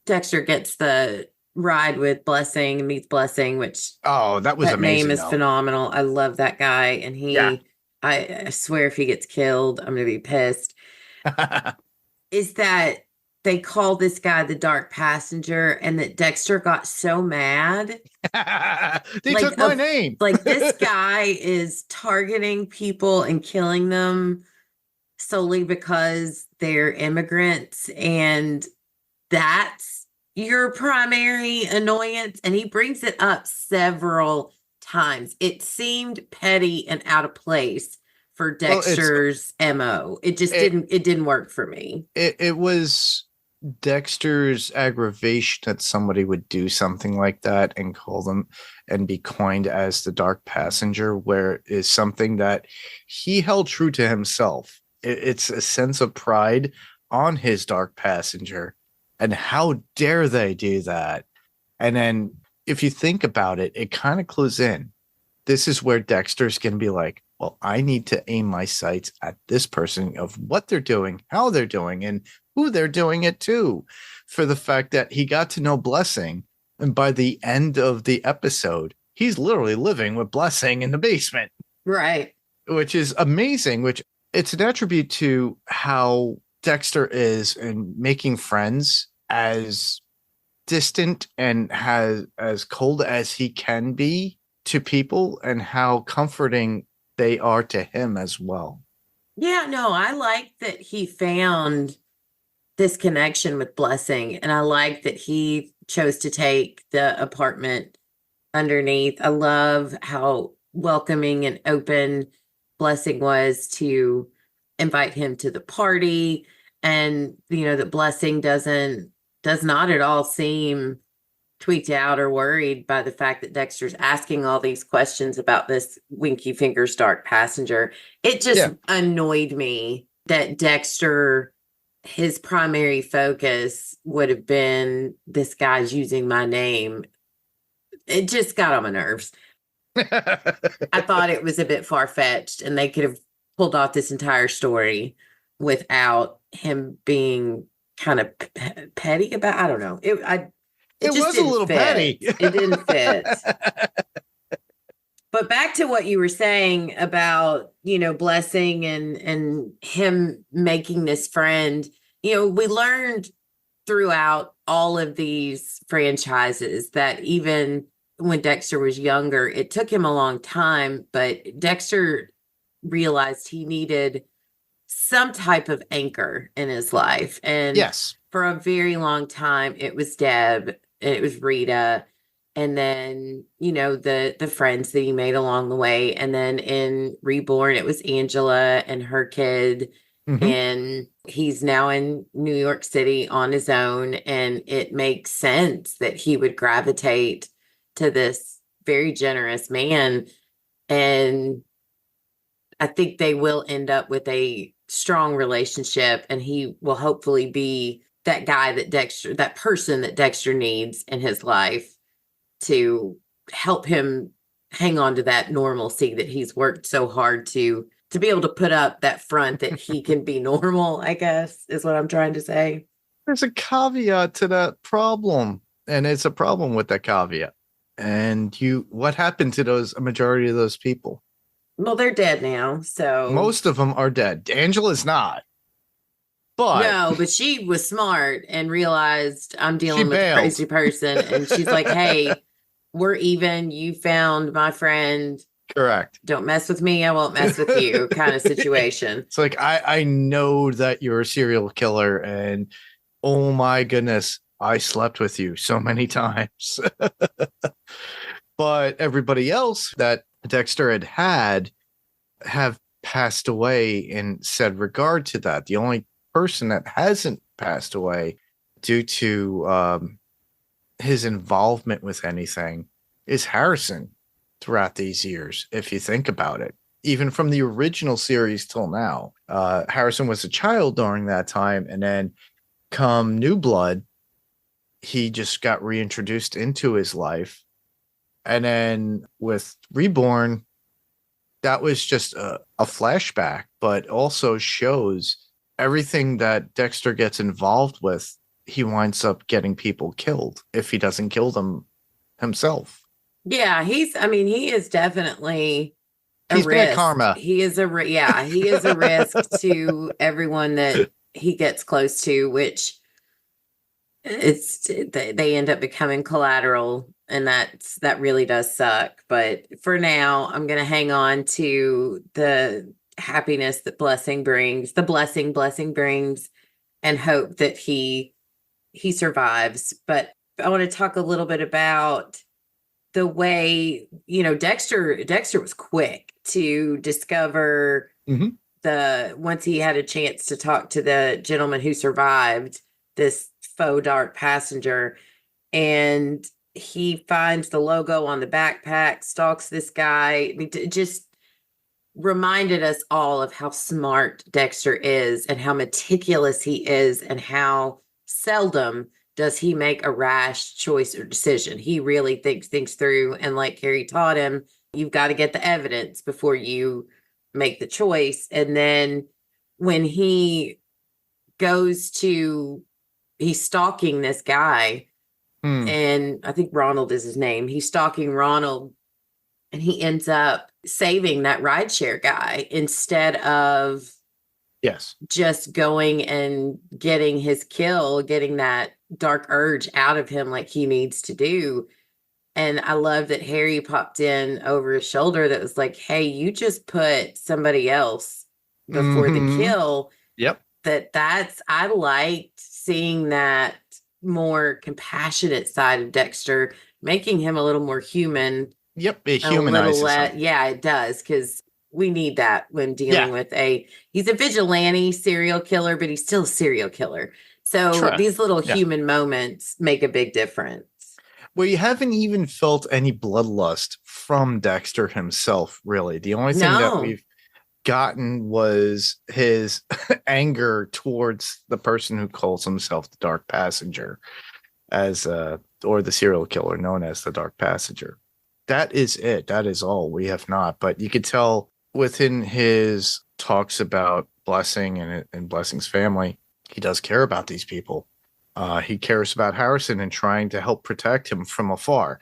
Dexter gets the ride with Blessing, meets Blessing, which that was amazing. Name is phenomenal. I love that guy. And I swear if he gets killed, I'm going to be pissed. Is that they called this guy the Dark Passenger and that Dexter got so mad. They took my name. Like this guy is targeting people and killing them solely because they're immigrants. And that's your primary annoyance. And he brings it up several times. It seemed petty and out of place for Dexter's MO. It just didn't work for me. It was Dexter's aggravation that somebody would do something like that and call them and be coined as the Dark Passenger, where is something that he held true to himself. It's a sense of pride on his Dark Passenger. And how dare they do that? And then if you think about it, it kind of clues in. This is where Dexter's going to be like, well, I need to aim my sights at this person of what they're doing, how they're doing, and who they're doing it to, for the fact that he got to know Blessing. And by the end of the episode, he's literally living with Blessing in the basement. Right. Which is amazing, which it's an attribute to how Dexter is in making friends as distant and as cold as he can be to people and how comforting they are to him as well. Yeah, no, I like that he found this connection with Blessing, and I like that he chose to take the apartment underneath. I love how welcoming and open Blessing was to invite him to the party, and that Blessing does not at all seem tweaked out or worried by the fact that Dexter's asking all these questions about this Winky Fingers Dark Passenger. It just annoyed me that Dexter, his primary focus would have been this guy's using my name. It just got on my nerves. I thought it was a bit far-fetched and they could have pulled off this entire story without him being kind of petty about, I don't know. It was a little petty. It didn't fit. But back to what you were saying about, Blessing and him making this friend, we learned throughout all of these franchises that even when Dexter was younger, it took him a long time, but Dexter realized he needed some type of anchor in his life. And Yes. for a very long time, it was Deb, and it was Rita, and then, the friends that he made along the way. And then in Reborn, it was Angela and her kid. Mhm. And he's now in New York City on his own. And it makes sense that he would gravitate to this very generous man. And I think they will end up with a strong relationship, and he will hopefully be that guy that person that Dexter needs in his life to help him hang on to that normalcy that he's worked so hard to be able to put up that front that he can be normal, I guess, is what I'm trying to say. There's a caveat to that problem, and it's a problem with that caveat. And what happened to a majority of those people? Well, they're dead now, so Most of them are dead. Angela's not. But no, but she was smart and realized I'm dealing with a bailed. crazy person. And she's like, hey, we're even. You found my friend. Correct. Don't mess with me. I won't mess with you kind of situation. It's like, I know that you're a serial killer, and oh my goodness, I slept with you so many times. But everybody else that Dexter had have passed away in said regard to that. The only person that hasn't passed away due to his involvement with anything is Harrison throughout these years, if you think about it. Even from the original series till now, Harrison was a child during that time, and then come New Blood, he just got reintroduced into his life. And then with Reborn, that was just a flashback, but also shows everything that Dexter gets involved with. He winds up getting people killed if he doesn't kill them himself. Yeah, he is definitely He's risk. bad karma. He is a risk to everyone that he gets close to, which they end up becoming collateral, and that really does suck. But for now, I'm going to hang on to the happiness that blessing brings, the blessing brings, and hope that he survives. But I want to talk a little bit about the way, Dexter was quick to discover once he had a chance to talk to the gentleman who survived, this faux dark passenger, and he finds the logo on the backpack, stalks this guy. I mean, it just reminded us all of how smart Dexter is and how meticulous he is, and how seldom does he make a rash choice or decision. He really thinks things through. And like Carrie taught him, you've got to get the evidence before you make the choice. And then when he's stalking this guy, and I think Ronald is his name. He's stalking Ronald, and he ends up saving that rideshare guy instead of just going and getting his kill, getting that dark urge out of him like he needs to do. And I love that Harry popped in over his shoulder that was like, hey, you just put somebody else before the kill. Yep. I liked seeing that more compassionate side of Dexter, making him a little more human. Yep, it humanizes him. Yeah, it does, because we need that when dealing with he's a vigilante serial killer, but he's still a serial killer. So these little human moments make a big difference. Well, you haven't even felt any bloodlust from Dexter himself, really. The only thing that we've gotten was his anger towards the person who calls himself the Dark Passenger, or the serial killer known as the Dark Passenger. That is it. That is all. We have not. But you could tell within his talks about Blessing and Blessing's family, he does care about these people. He cares about Harrison and trying to help protect him from afar.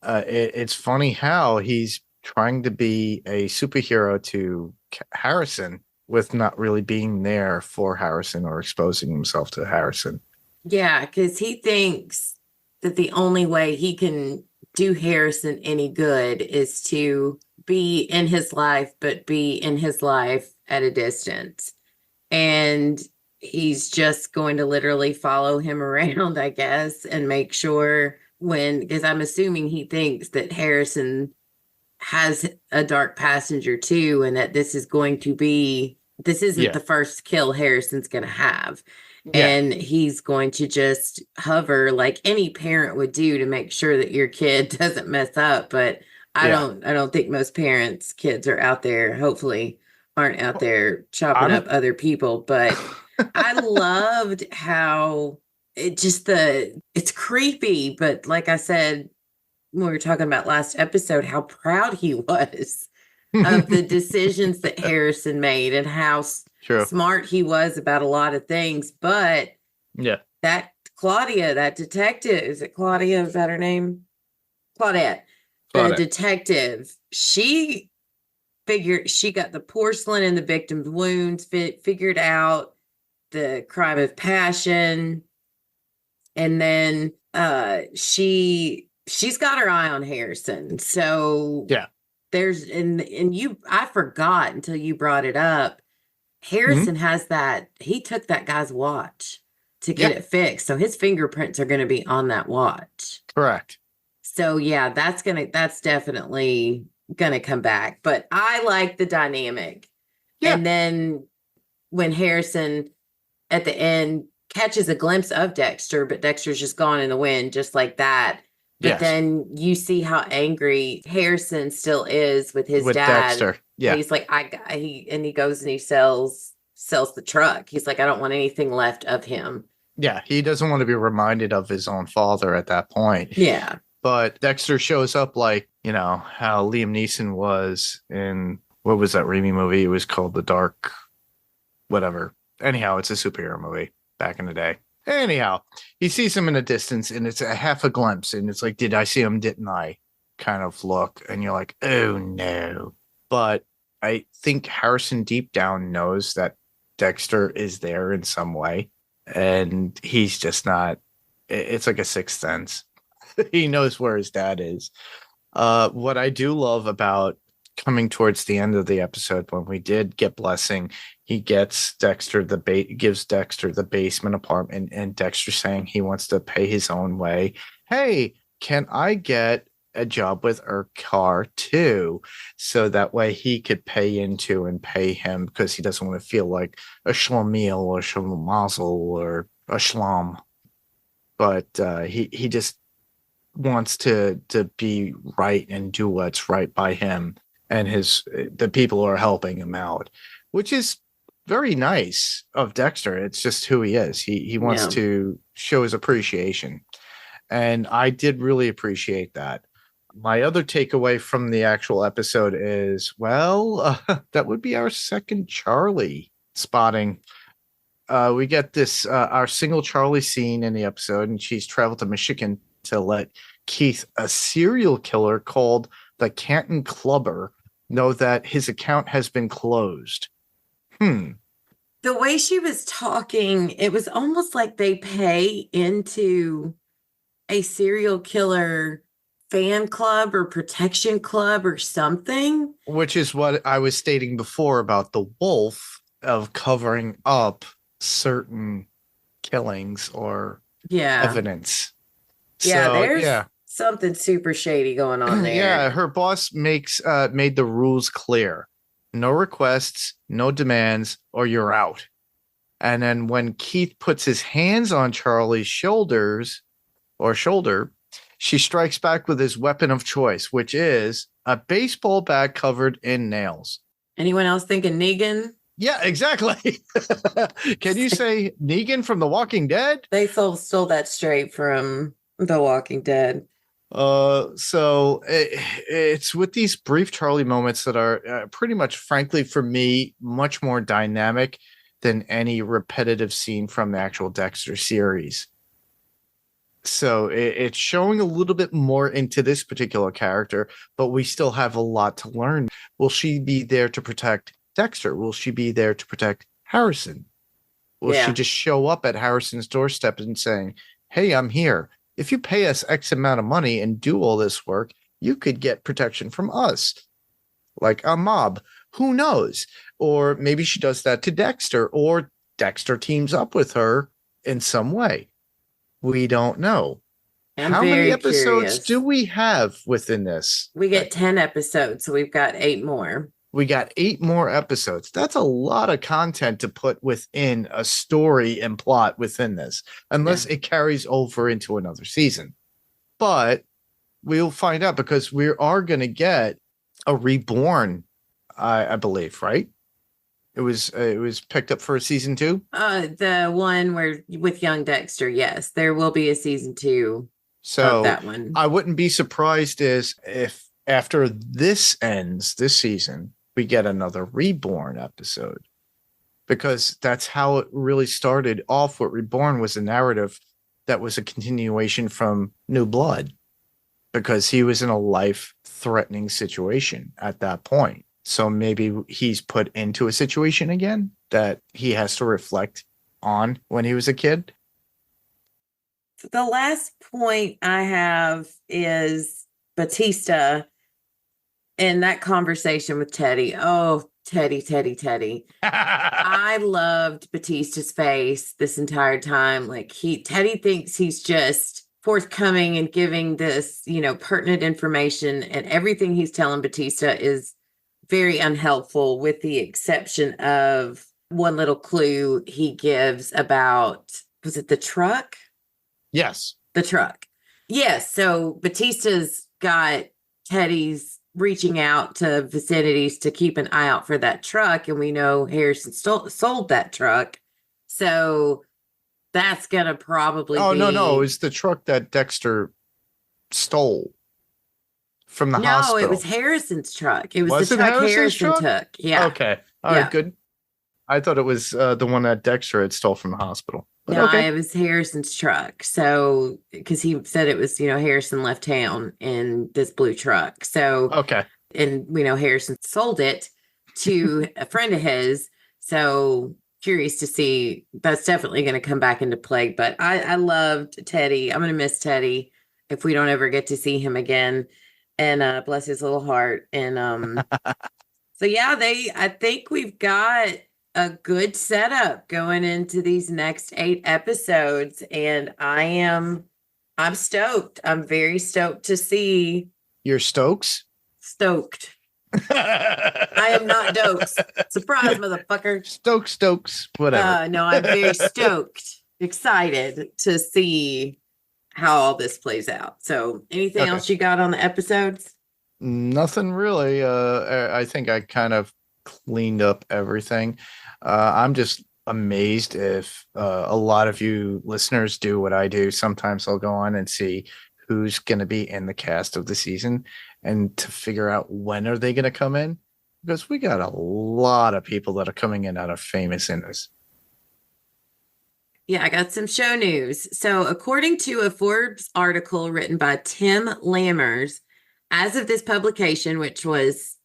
It's funny how he's trying to be a superhero to Harrison with not really being there for Harrison or exposing himself to Harrison. Yeah, because he thinks that the only way he can do Harrison any good is to be in his life, but be in his life at a distance. And he's just going to literally follow him around, I guess, and make sure because I'm assuming he thinks that Harrison has a dark passenger too, and that this isn't the first kill Harrison's going to have. Yeah. And he's going to just hover like any parent would do to make sure that your kid doesn't mess up. But I don't think most parents' kids are out there, hopefully aren't out there chopping up other people. But I loved how it's creepy, but like I said when we were talking about last episode, how proud he was of the decisions that Harrison made and how smart he was about a lot of things. But that Claudia, that detective, is it Claudia? Is that her name? Claudette. The detective, she got the porcelain and the victim's wounds, figured out the crime of passion. And then she's got her eye on Harrison. So there's I forgot until you brought it up. Harrison has he took that guy's watch to get it fixed. So his fingerprints are going to be on that watch. Correct. So yeah, that's definitely gonna come back. But I like the dynamic. Yeah. And then when Harrison at the end catches a glimpse of Dexter, but Dexter's just gone in the wind, just like that. But then you see how angry Harrison still is with his dad. Dexter. Yeah. He's like, he goes and he sells the truck. He's like, I don't want anything left of him. Yeah, he doesn't want to be reminded of his own father at that point. Yeah. But Dexter shows up like, how Liam Neeson was in, what was that Raimi movie? It was called The Dark, whatever. Anyhow, it's a superhero movie back in the day. Anyhow, he sees him in the distance and it's a half a glimpse. And it's like, did I see him? Didn't I? Kind of look. And you're like, oh no. But I think Harrison deep down knows that Dexter is there in some way. And he's just not, it's like a sixth sense. He knows where his dad is. What I do love about coming towards the end of the episode, when we did get blessing, he gets Dexter gives Dexter the basement apartment, and Dexter saying he wants to pay his own way. Hey, can I get a job with Urquhart too? So that way he could pay into and pay him, because he doesn't want to feel like a schlemiel or schlemazel or a schlum. But he just wants to be right and do what's right by him and the people who are helping him out, which is very nice of Dexter. It's just who he is. He wants to show his appreciation. And I did really appreciate that. My other takeaway from the actual episode is, that would be our second Charlie spotting. We get this, our single Charlie scene in the episode, and she's traveled to Michigan to let Keith, a serial killer called the Canton Clubber, know that his account has been closed. The way she was talking, it was almost like they pay into a serial killer fan club or protection club or something. Which is what I was stating before about the wolf of covering up certain killings or evidence. There's something super shady going on there. Yeah, her boss made the rules clear. No requests, no demands, or you're out. And then when Keith puts his hands on Charlie's shoulder, she strikes back with his weapon of choice, which is a baseball bat covered in nails. Anyone else thinking Negan? Yeah, exactly. Can you say Negan from The Walking Dead? They stole that straight from The Walking Dead. So it's with these brief Charlie moments that are pretty much, frankly, for me, much more dynamic than any repetitive scene from the actual Dexter series. So it's showing a little bit more into this particular character, but we still have a lot to learn. Will she be there to protect Dexter? Will she be there to protect Harrison? Will she just show up at Harrison's doorstep and saying, hey, I'm here. If you pay us X amount of money and do all this work, you could get protection from us, like a mob. Who knows? Or maybe she does that to Dexter, or Dexter teams up with her in some way. We don't know. I'm How many very episodes curious. do we have within this? We get 10 episodes, so we've got 8 more. We got 8 more episodes. That's a lot of content to put within a story and plot within this, unless it carries over into another season. But we'll find out, because we are going to get a Reborn, I believe, right? It was picked up for a season 2. The one where with young Dexter, yes, there will be a season 2 of that one. I wouldn't be surprised if after this ends, this season, we get another Reborn episode, because that's how it really started off. What Reborn was a narrative that was a continuation from New Blood, because he was in a life-threatening situation at that point. So maybe he's put into a situation again that he has to reflect on when he was a kid. The last point I have is Batista and that conversation with Teddy. Oh, Teddy. I loved Batista's face this entire time. Like Teddy thinks he's just forthcoming and giving this, pertinent information, and everything he's telling Batista is very unhelpful, with the exception of one little clue he gives about, was it the truck? Yes. The truck. Yes. So Batista's got Teddy's reaching out to vicinities to keep an eye out for that truck. And we know Harrison sold that truck. So that's going to probably be... No. It's the truck that Dexter stole from the hospital. No, it was Harrison's truck. It was the it truck Harrison's Harrison truck? took. Yeah. Okay. All right, good. I thought it was the one that Dexter had stole from the hospital. But No, okay. it was Harrison's truck. So, because he said it was, Harrison left town in this blue truck. So, okay. And we know Harrison sold it to a friend of his. So, curious to see. That's definitely going to come back into play. But I loved Teddy. I'm going to miss Teddy if we don't ever get to see him again. And bless his little heart. And so, yeah, I think we've got a good setup going into these next 8 episodes, and I'm stoked. I'm very stoked to see. You're Stokes? Stoked. I am not Dokes. Surprise, motherfucker. Stokes, whatever. No, I'm very stoked, excited to see how all this plays out. So, anything else you got on the episodes? Nothing really. I think I kind of cleaned up everything. I'm just amazed if a lot of you listeners do what I do. Sometimes I'll go on and see who's going to be in the cast of the season, and to figure out when are they going to come in, because we got a lot of people that are coming in that are famous in this. Yeah, I got some show news. So, according to a Forbes article written by Tim Lammers, as of this publication, this was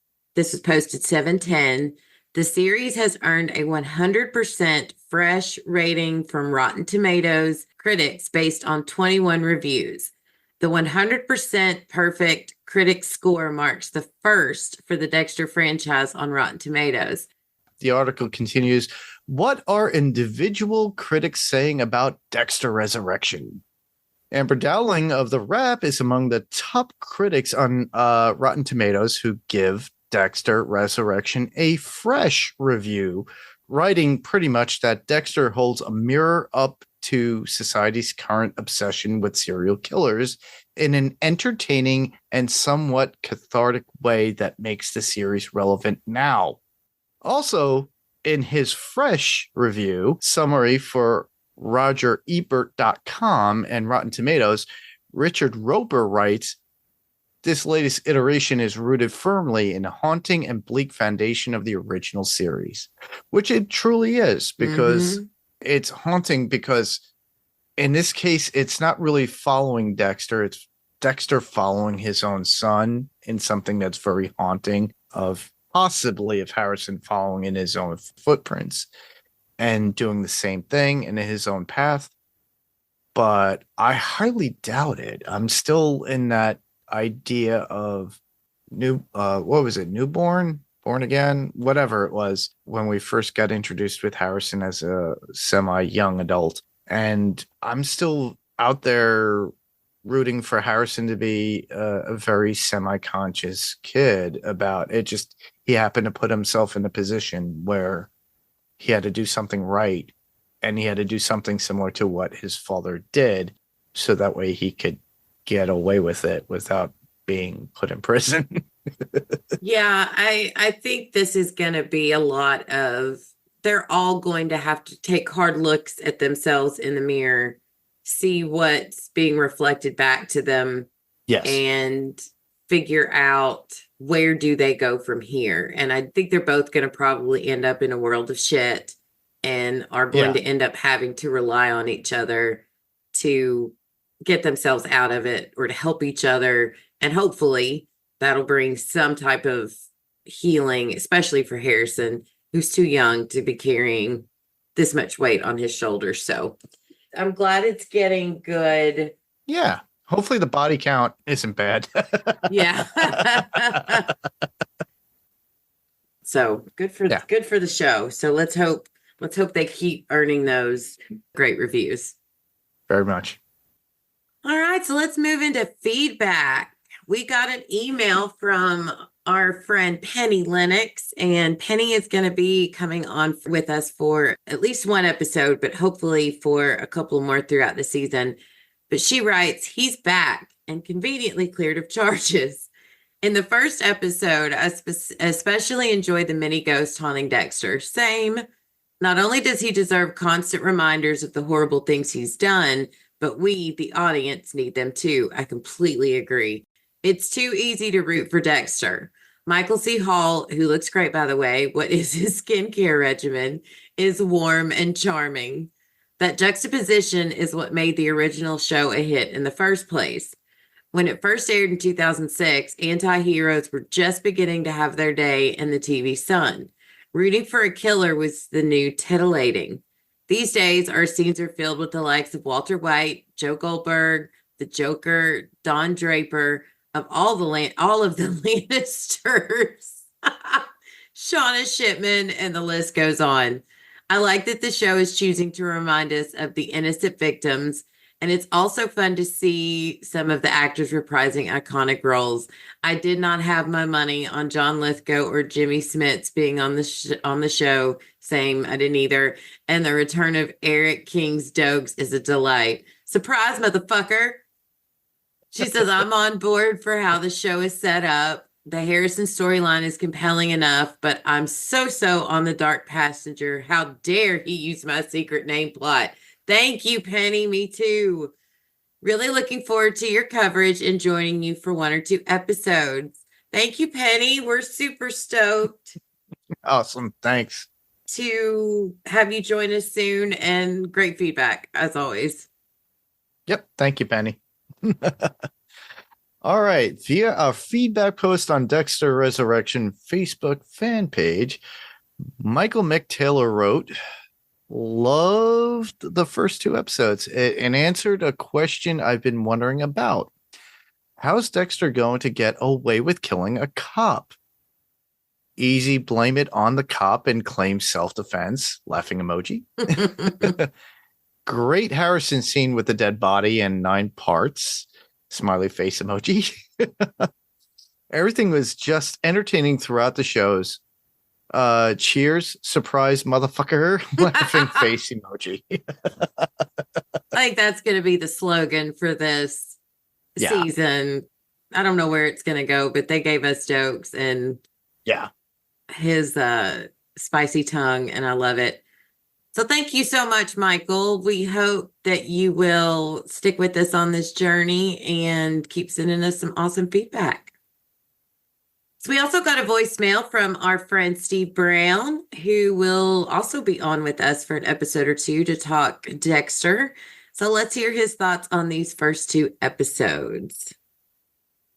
posted 7/10, the series has earned a 100% fresh rating from Rotten Tomatoes critics based on 21 reviews. The 100% perfect critic score marks the first for the Dexter franchise on Rotten Tomatoes. The article continues, what are individual critics saying about Dexter Resurrection? Amber Dowling of The Wrap is among the top critics on Rotten Tomatoes who give Dexter Resurrection a fresh review, writing pretty much that Dexter holds a mirror up to society's current obsession with serial killers in an entertaining and somewhat cathartic way that makes the series relevant now. Also, in his fresh review summary for RogerEbert.com and Rotten Tomatoes, Richard Roper writes, this latest iteration is rooted firmly in the haunting and bleak foundation of the original series, which it truly is, because it's haunting, because in this case, it's not really following Dexter. It's Dexter following his own son in something that's very haunting, of possibly of Harrison following in his own footprints and doing the same thing in his own path. But I highly doubt it. I'm still in that idea of newborn, Born Again, whatever it was, when we first got introduced with Harrison as a semi-young adult. And I'm still out there rooting for Harrison to be a very semi-conscious kid about it. Just, he happened to put himself in a position where he had to do something right, and he had to do something similar to what his father did, so that way he could get away with it without being put in prison. Yeah, I think this is going to be a lot of, they're all going to have to take hard looks at themselves in the mirror, see what's being reflected back to them, Yes. and figure out where do they go from here. And I think they're both going to probably end up in a world of shit and are going to end up having to rely on each other to get themselves out of it or to help each other. And hopefully that'll bring some type of healing, especially for Harrison, who's too young to be carrying this much weight on his shoulders. So I'm glad it's getting good. Yeah. Hopefully the body count isn't bad. Yeah. So good for the show. So let's hope they keep earning those great reviews. Very much. All right, so let's move into feedback. We got an email from our friend Penny Lennox, and Penny is going to be coming on with us for at least one episode, but hopefully for a couple more throughout the season. But she writes, he's back and conveniently cleared of charges. In the first episode, I especially enjoyed the mini ghost haunting Dexter. Same. Not only does he deserve constant reminders of the horrible things he's done, but we, the audience, need them too. I completely agree. It's too easy to root for Dexter. Michael C. Hall, who looks great, by the way, what is his skincare regimen, is warm and charming. That juxtaposition is what made the original show a hit in the first place. When it first aired in 2006, anti-heroes were just beginning to have their day in the TV sun. Rooting for a killer was the new titillating. These days, our scenes are filled with the likes of Walter White, Joe Goldberg, the Joker, Don Draper, of all of the Lannisters, Shauna Shipman, and the list goes on. I like that the show is choosing to remind us of the innocent victims, and it's also fun to see some of the actors reprising iconic roles. I did not have my money on John Lithgow or Jimmy Smits being on the show. Same, I didn't either. And the return of Eric King's Dokes is a delight. Surprise, motherfucker. She says, I'm on board for how the show is set up. The Harrison storyline is compelling enough, but I'm so on the Dark Passenger. How dare he use my secret name plot? Thank you, Penny. Me too. Really looking forward to your coverage and joining you for one or two episodes. Thank you, Penny. We're super stoked. Awesome. Thanks. To have you join us soon, and great feedback as always. Yep. Thank you, Penny. All right. Via our feedback post on Dexter Resurrection Facebook fan page, Michael McTaylor wrote, loved the first two episodes and answered a question I've been wondering about. How's Dexter going to get away with killing a cop? Easy, blame it on the cop and claim self-defense. Laughing emoji. Great Harrison scene with the dead body and 9 parts. Smiley face emoji. Everything was just entertaining throughout the shows. Cheers, surprise, motherfucker. Laughing face emoji. I think that's going to be the slogan for this season. I don't know where it's going to go, but they gave us jokes and his spicy tongue, and I love it. So thank you so much, Michael. We hope that you will stick with us on this journey and keep sending us some awesome feedback. So we also got a voicemail from our friend Steve Brown, who will also be on with us for an episode or two to talk Dexter. So let's hear his thoughts on these first 2 episodes.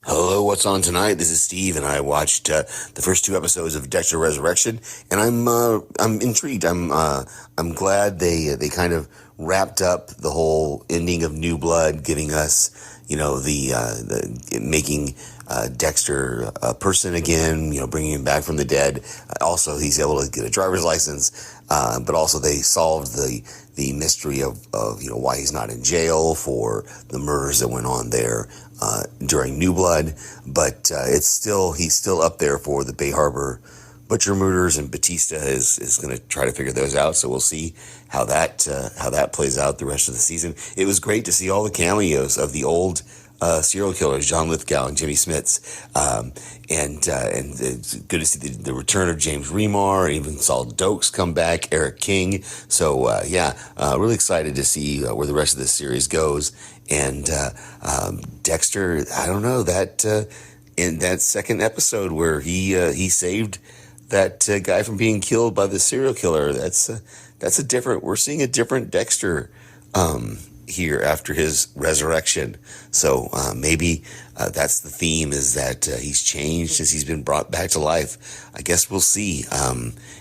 Hello, what's on tonight? This is Steve, and I watched the first 2 episodes of Dexter Resurrection, and I'm intrigued. I'm glad they kind of wrapped up the whole ending of New Blood, giving us, making Dexter a person again, bringing him back from the dead. Also, he's able to get a driver's license, but also they solved the mystery of why he's not in jail for the murders that went on there during New Blood. But he's still up there for the Bay Harbor butcher murders, and Batista is going to try to figure those out. So we'll see how that plays out the rest of the season. It was great to see all the cameos of the old serial killers, John Lithgow and Jimmy Smits, and it's good to see the return of James Remar. Even saw Dokes come back, Eric King. So really excited to see where the rest of this series goes. And Dexter, I don't know, that in that second episode where he saved that guy from being killed by the serial killer, we're seeing a different Dexter here after his resurrection. So maybe that's the theme, is that he's changed since he's been brought back to life. I guess we'll see.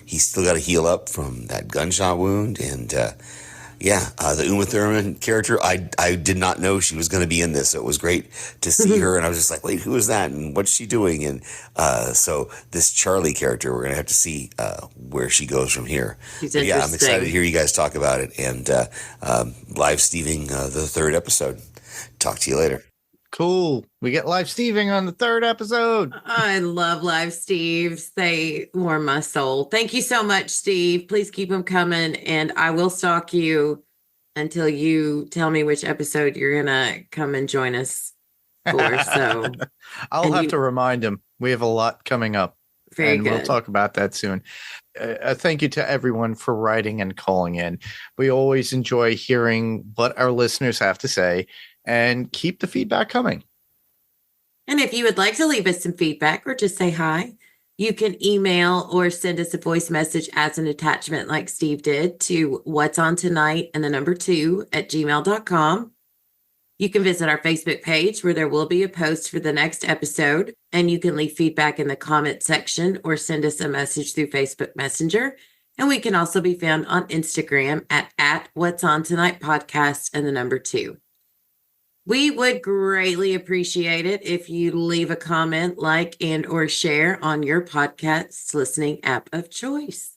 He's still got to heal up from that gunshot wound. And the Uma Thurman character, I did not know she was going to be in this. So it was great to see her. And I was just like, wait, who is that? And what's she doing? And so this Charlie character, we're going to have to see where she goes from here. But yeah, I'm excited to hear you guys talk about it, and live Steving the third episode. Talk to you later. Cool. We get live Steving on the third episode. I love live Steves. They warm my soul. Thank you so much, Steve. Please keep them coming, and I will stalk you until you tell me which episode you're going to come and join us for. So I'll have to remind him. We have a lot coming up. Very and good. We'll talk about that soon. Thank you to everyone for writing and calling in. We always enjoy hearing what our listeners have to say, and keep the feedback coming. And if you would like to leave us some feedback or just say hi, you can email or send us a voice message as an attachment like Steve did to whatsontonight2@gmail.com. You can visit our Facebook page where there will be a post for the next episode, and you can leave feedback in the comment section or send us a message through Facebook Messenger. And we can also be found on Instagram at whatsontonightpodcast and the number 2. We would greatly appreciate it if you leave a comment, like, and or share on your podcast's listening app of choice.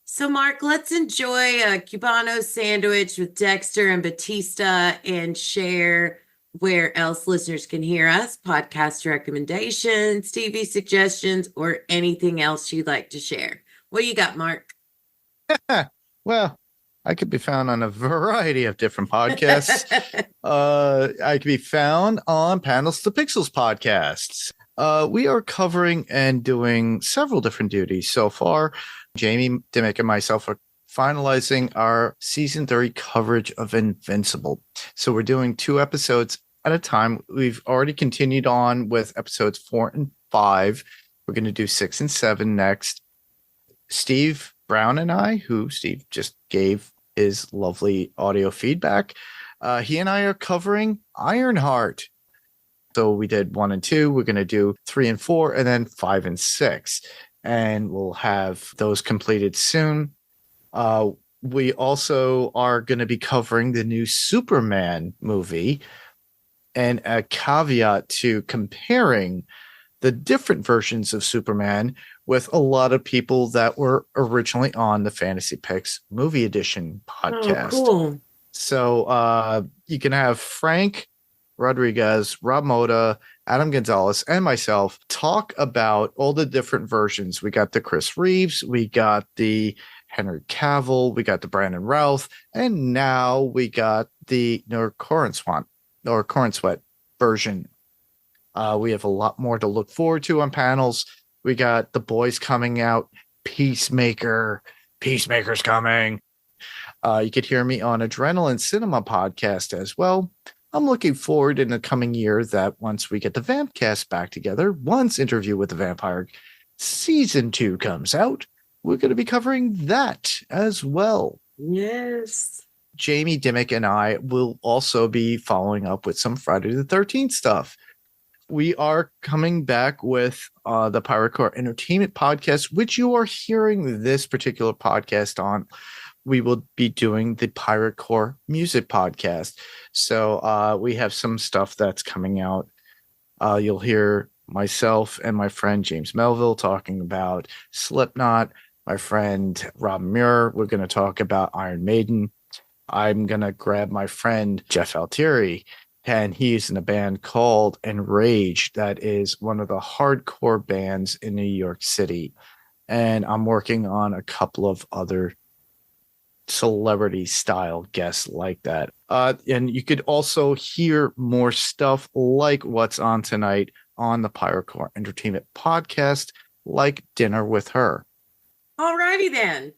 So, Mark, let's enjoy a Cubano sandwich with Dexter and Batista and share where else listeners can hear us, podcast recommendations, TV suggestions, or anything else you'd like to share. What do you got, Mark? Well, I could be found on a variety of different podcasts. I could be found on Panels to Pixels podcasts. We are covering and doing several different duties so far. Jamie Dimmick and myself are finalizing our season 3 coverage of Invincible. So we're doing 2 episodes at a time. We've already continued on with episodes 4 and 5. We're going to do 6 and 7 next. Steve Brown and I, who Steve just gave his lovely audio feedback, he and I are covering Ironheart. So we did 1 and 2. We're going to do 3 and 4, and then 5 and 6. And we'll have those completed soon. We also are going to be covering the new Superman movie, and a caveat to comparing the different versions of Superman with a lot of people that were originally on the Fantasy Picks Movie Edition podcast. Oh, cool. So you can have Frank Rodriguez, Rob Moda, Adam Gonzalez, and myself talk about all the different versions. We got the Chris Reeves, we got the Henry Cavill, we got the Brandon Routh, and now we got the Corenswet version. We have a lot more to look forward to on panels. We got The Boys coming out, Peacemaker's coming. You could hear me on Adrenaline Cinema podcast as well. I'm looking forward in the coming year that once we get the Vampcast back together, once Interview with the Vampire season 2 comes out, we're going to be covering that as well. Yes. Jamie Dimmick and I will also be following up with some Friday the 13th stuff. We are coming back with the Pirate Core Entertainment podcast, which you are hearing this particular podcast on. we will be doing the Pirate Core Music Podcast. So we have some stuff that's coming out. You'll hear myself and my friend James Melville talking about Slipknot. My friend Rob Muir, we're going to talk about Iron Maiden. I'm going to grab my friend Jeff Altieri, and he's in a band called Enrage that is one of the hardcore bands in New York City. And I'm working on a couple of other celebrity style guests like that. And you could also hear more stuff like what's on tonight on the Pirate Core Entertainment Podcast, like Dinner with Her. Alrighty then.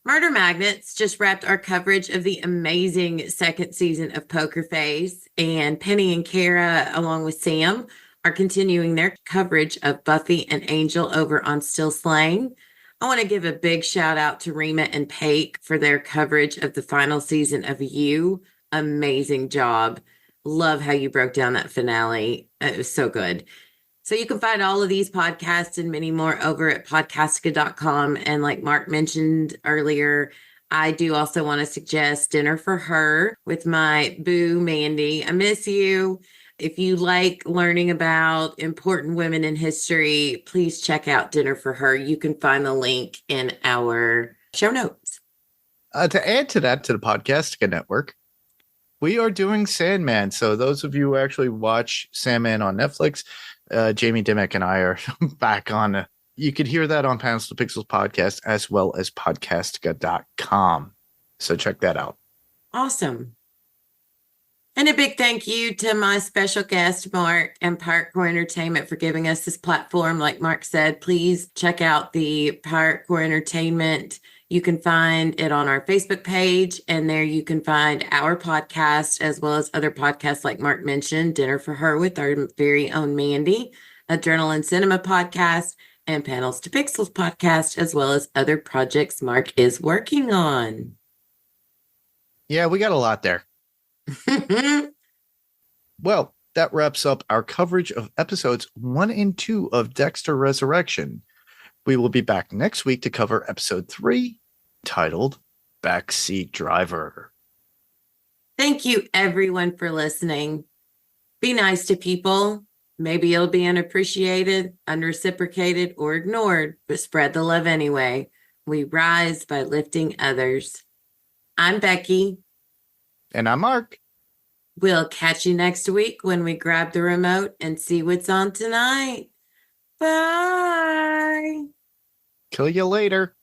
Murder Magnets just wrapped our coverage of the amazing second season of Poker Face, and Penny and Kara, along with Sam, are continuing their coverage of Buffy and Angel over on Still Slaying. I want to give a big shout out to Rima and Paik for their coverage of the final season of You. Amazing job. Love how you broke down that finale. It was so good. So you can find all of these podcasts and many more over at podcastica.com. And like Mark mentioned earlier, I do also want to suggest Dinner for Her with my boo, Mandy. I miss you. If you like learning about important women in history, please check out Dinner for Her. You can find the link in our show notes. To add to that, to the Podcastica Network, we are doing Sandman. So those of you who actually watch Sandman on Netflix, Jamie Dimmick and I are back on. You could hear that on Panels to Pixels podcast as well as podcastica.com. So check that out. Awesome. And a big thank you to my special guest, Mark, and Pirate Core Entertainment for giving us this platform. Like Mark said, please check out the Pirate Core Entertainment. You can find it on our Facebook page, and there you can find our podcast as well as other podcasts like Mark mentioned, Dinner for Her with our very own Mandy, Adrenaline Cinema podcast, and Panels to Pixels podcast, as well as other projects Mark is working on. Yeah, we got a lot there. Well, that wraps up our coverage of episodes 1 and 2 of Dexter Resurrection. We will be back next week to cover episode 3, titled Backseat Driver. Thank you, everyone, for listening. Be nice to people. Maybe it'll be unappreciated, unreciprocated, or ignored, but spread the love anyway. We rise by lifting others. I'm Becky. And I'm Mark. We'll catch you next week when we grab the remote and see what's on tonight. Bye. Kill you later.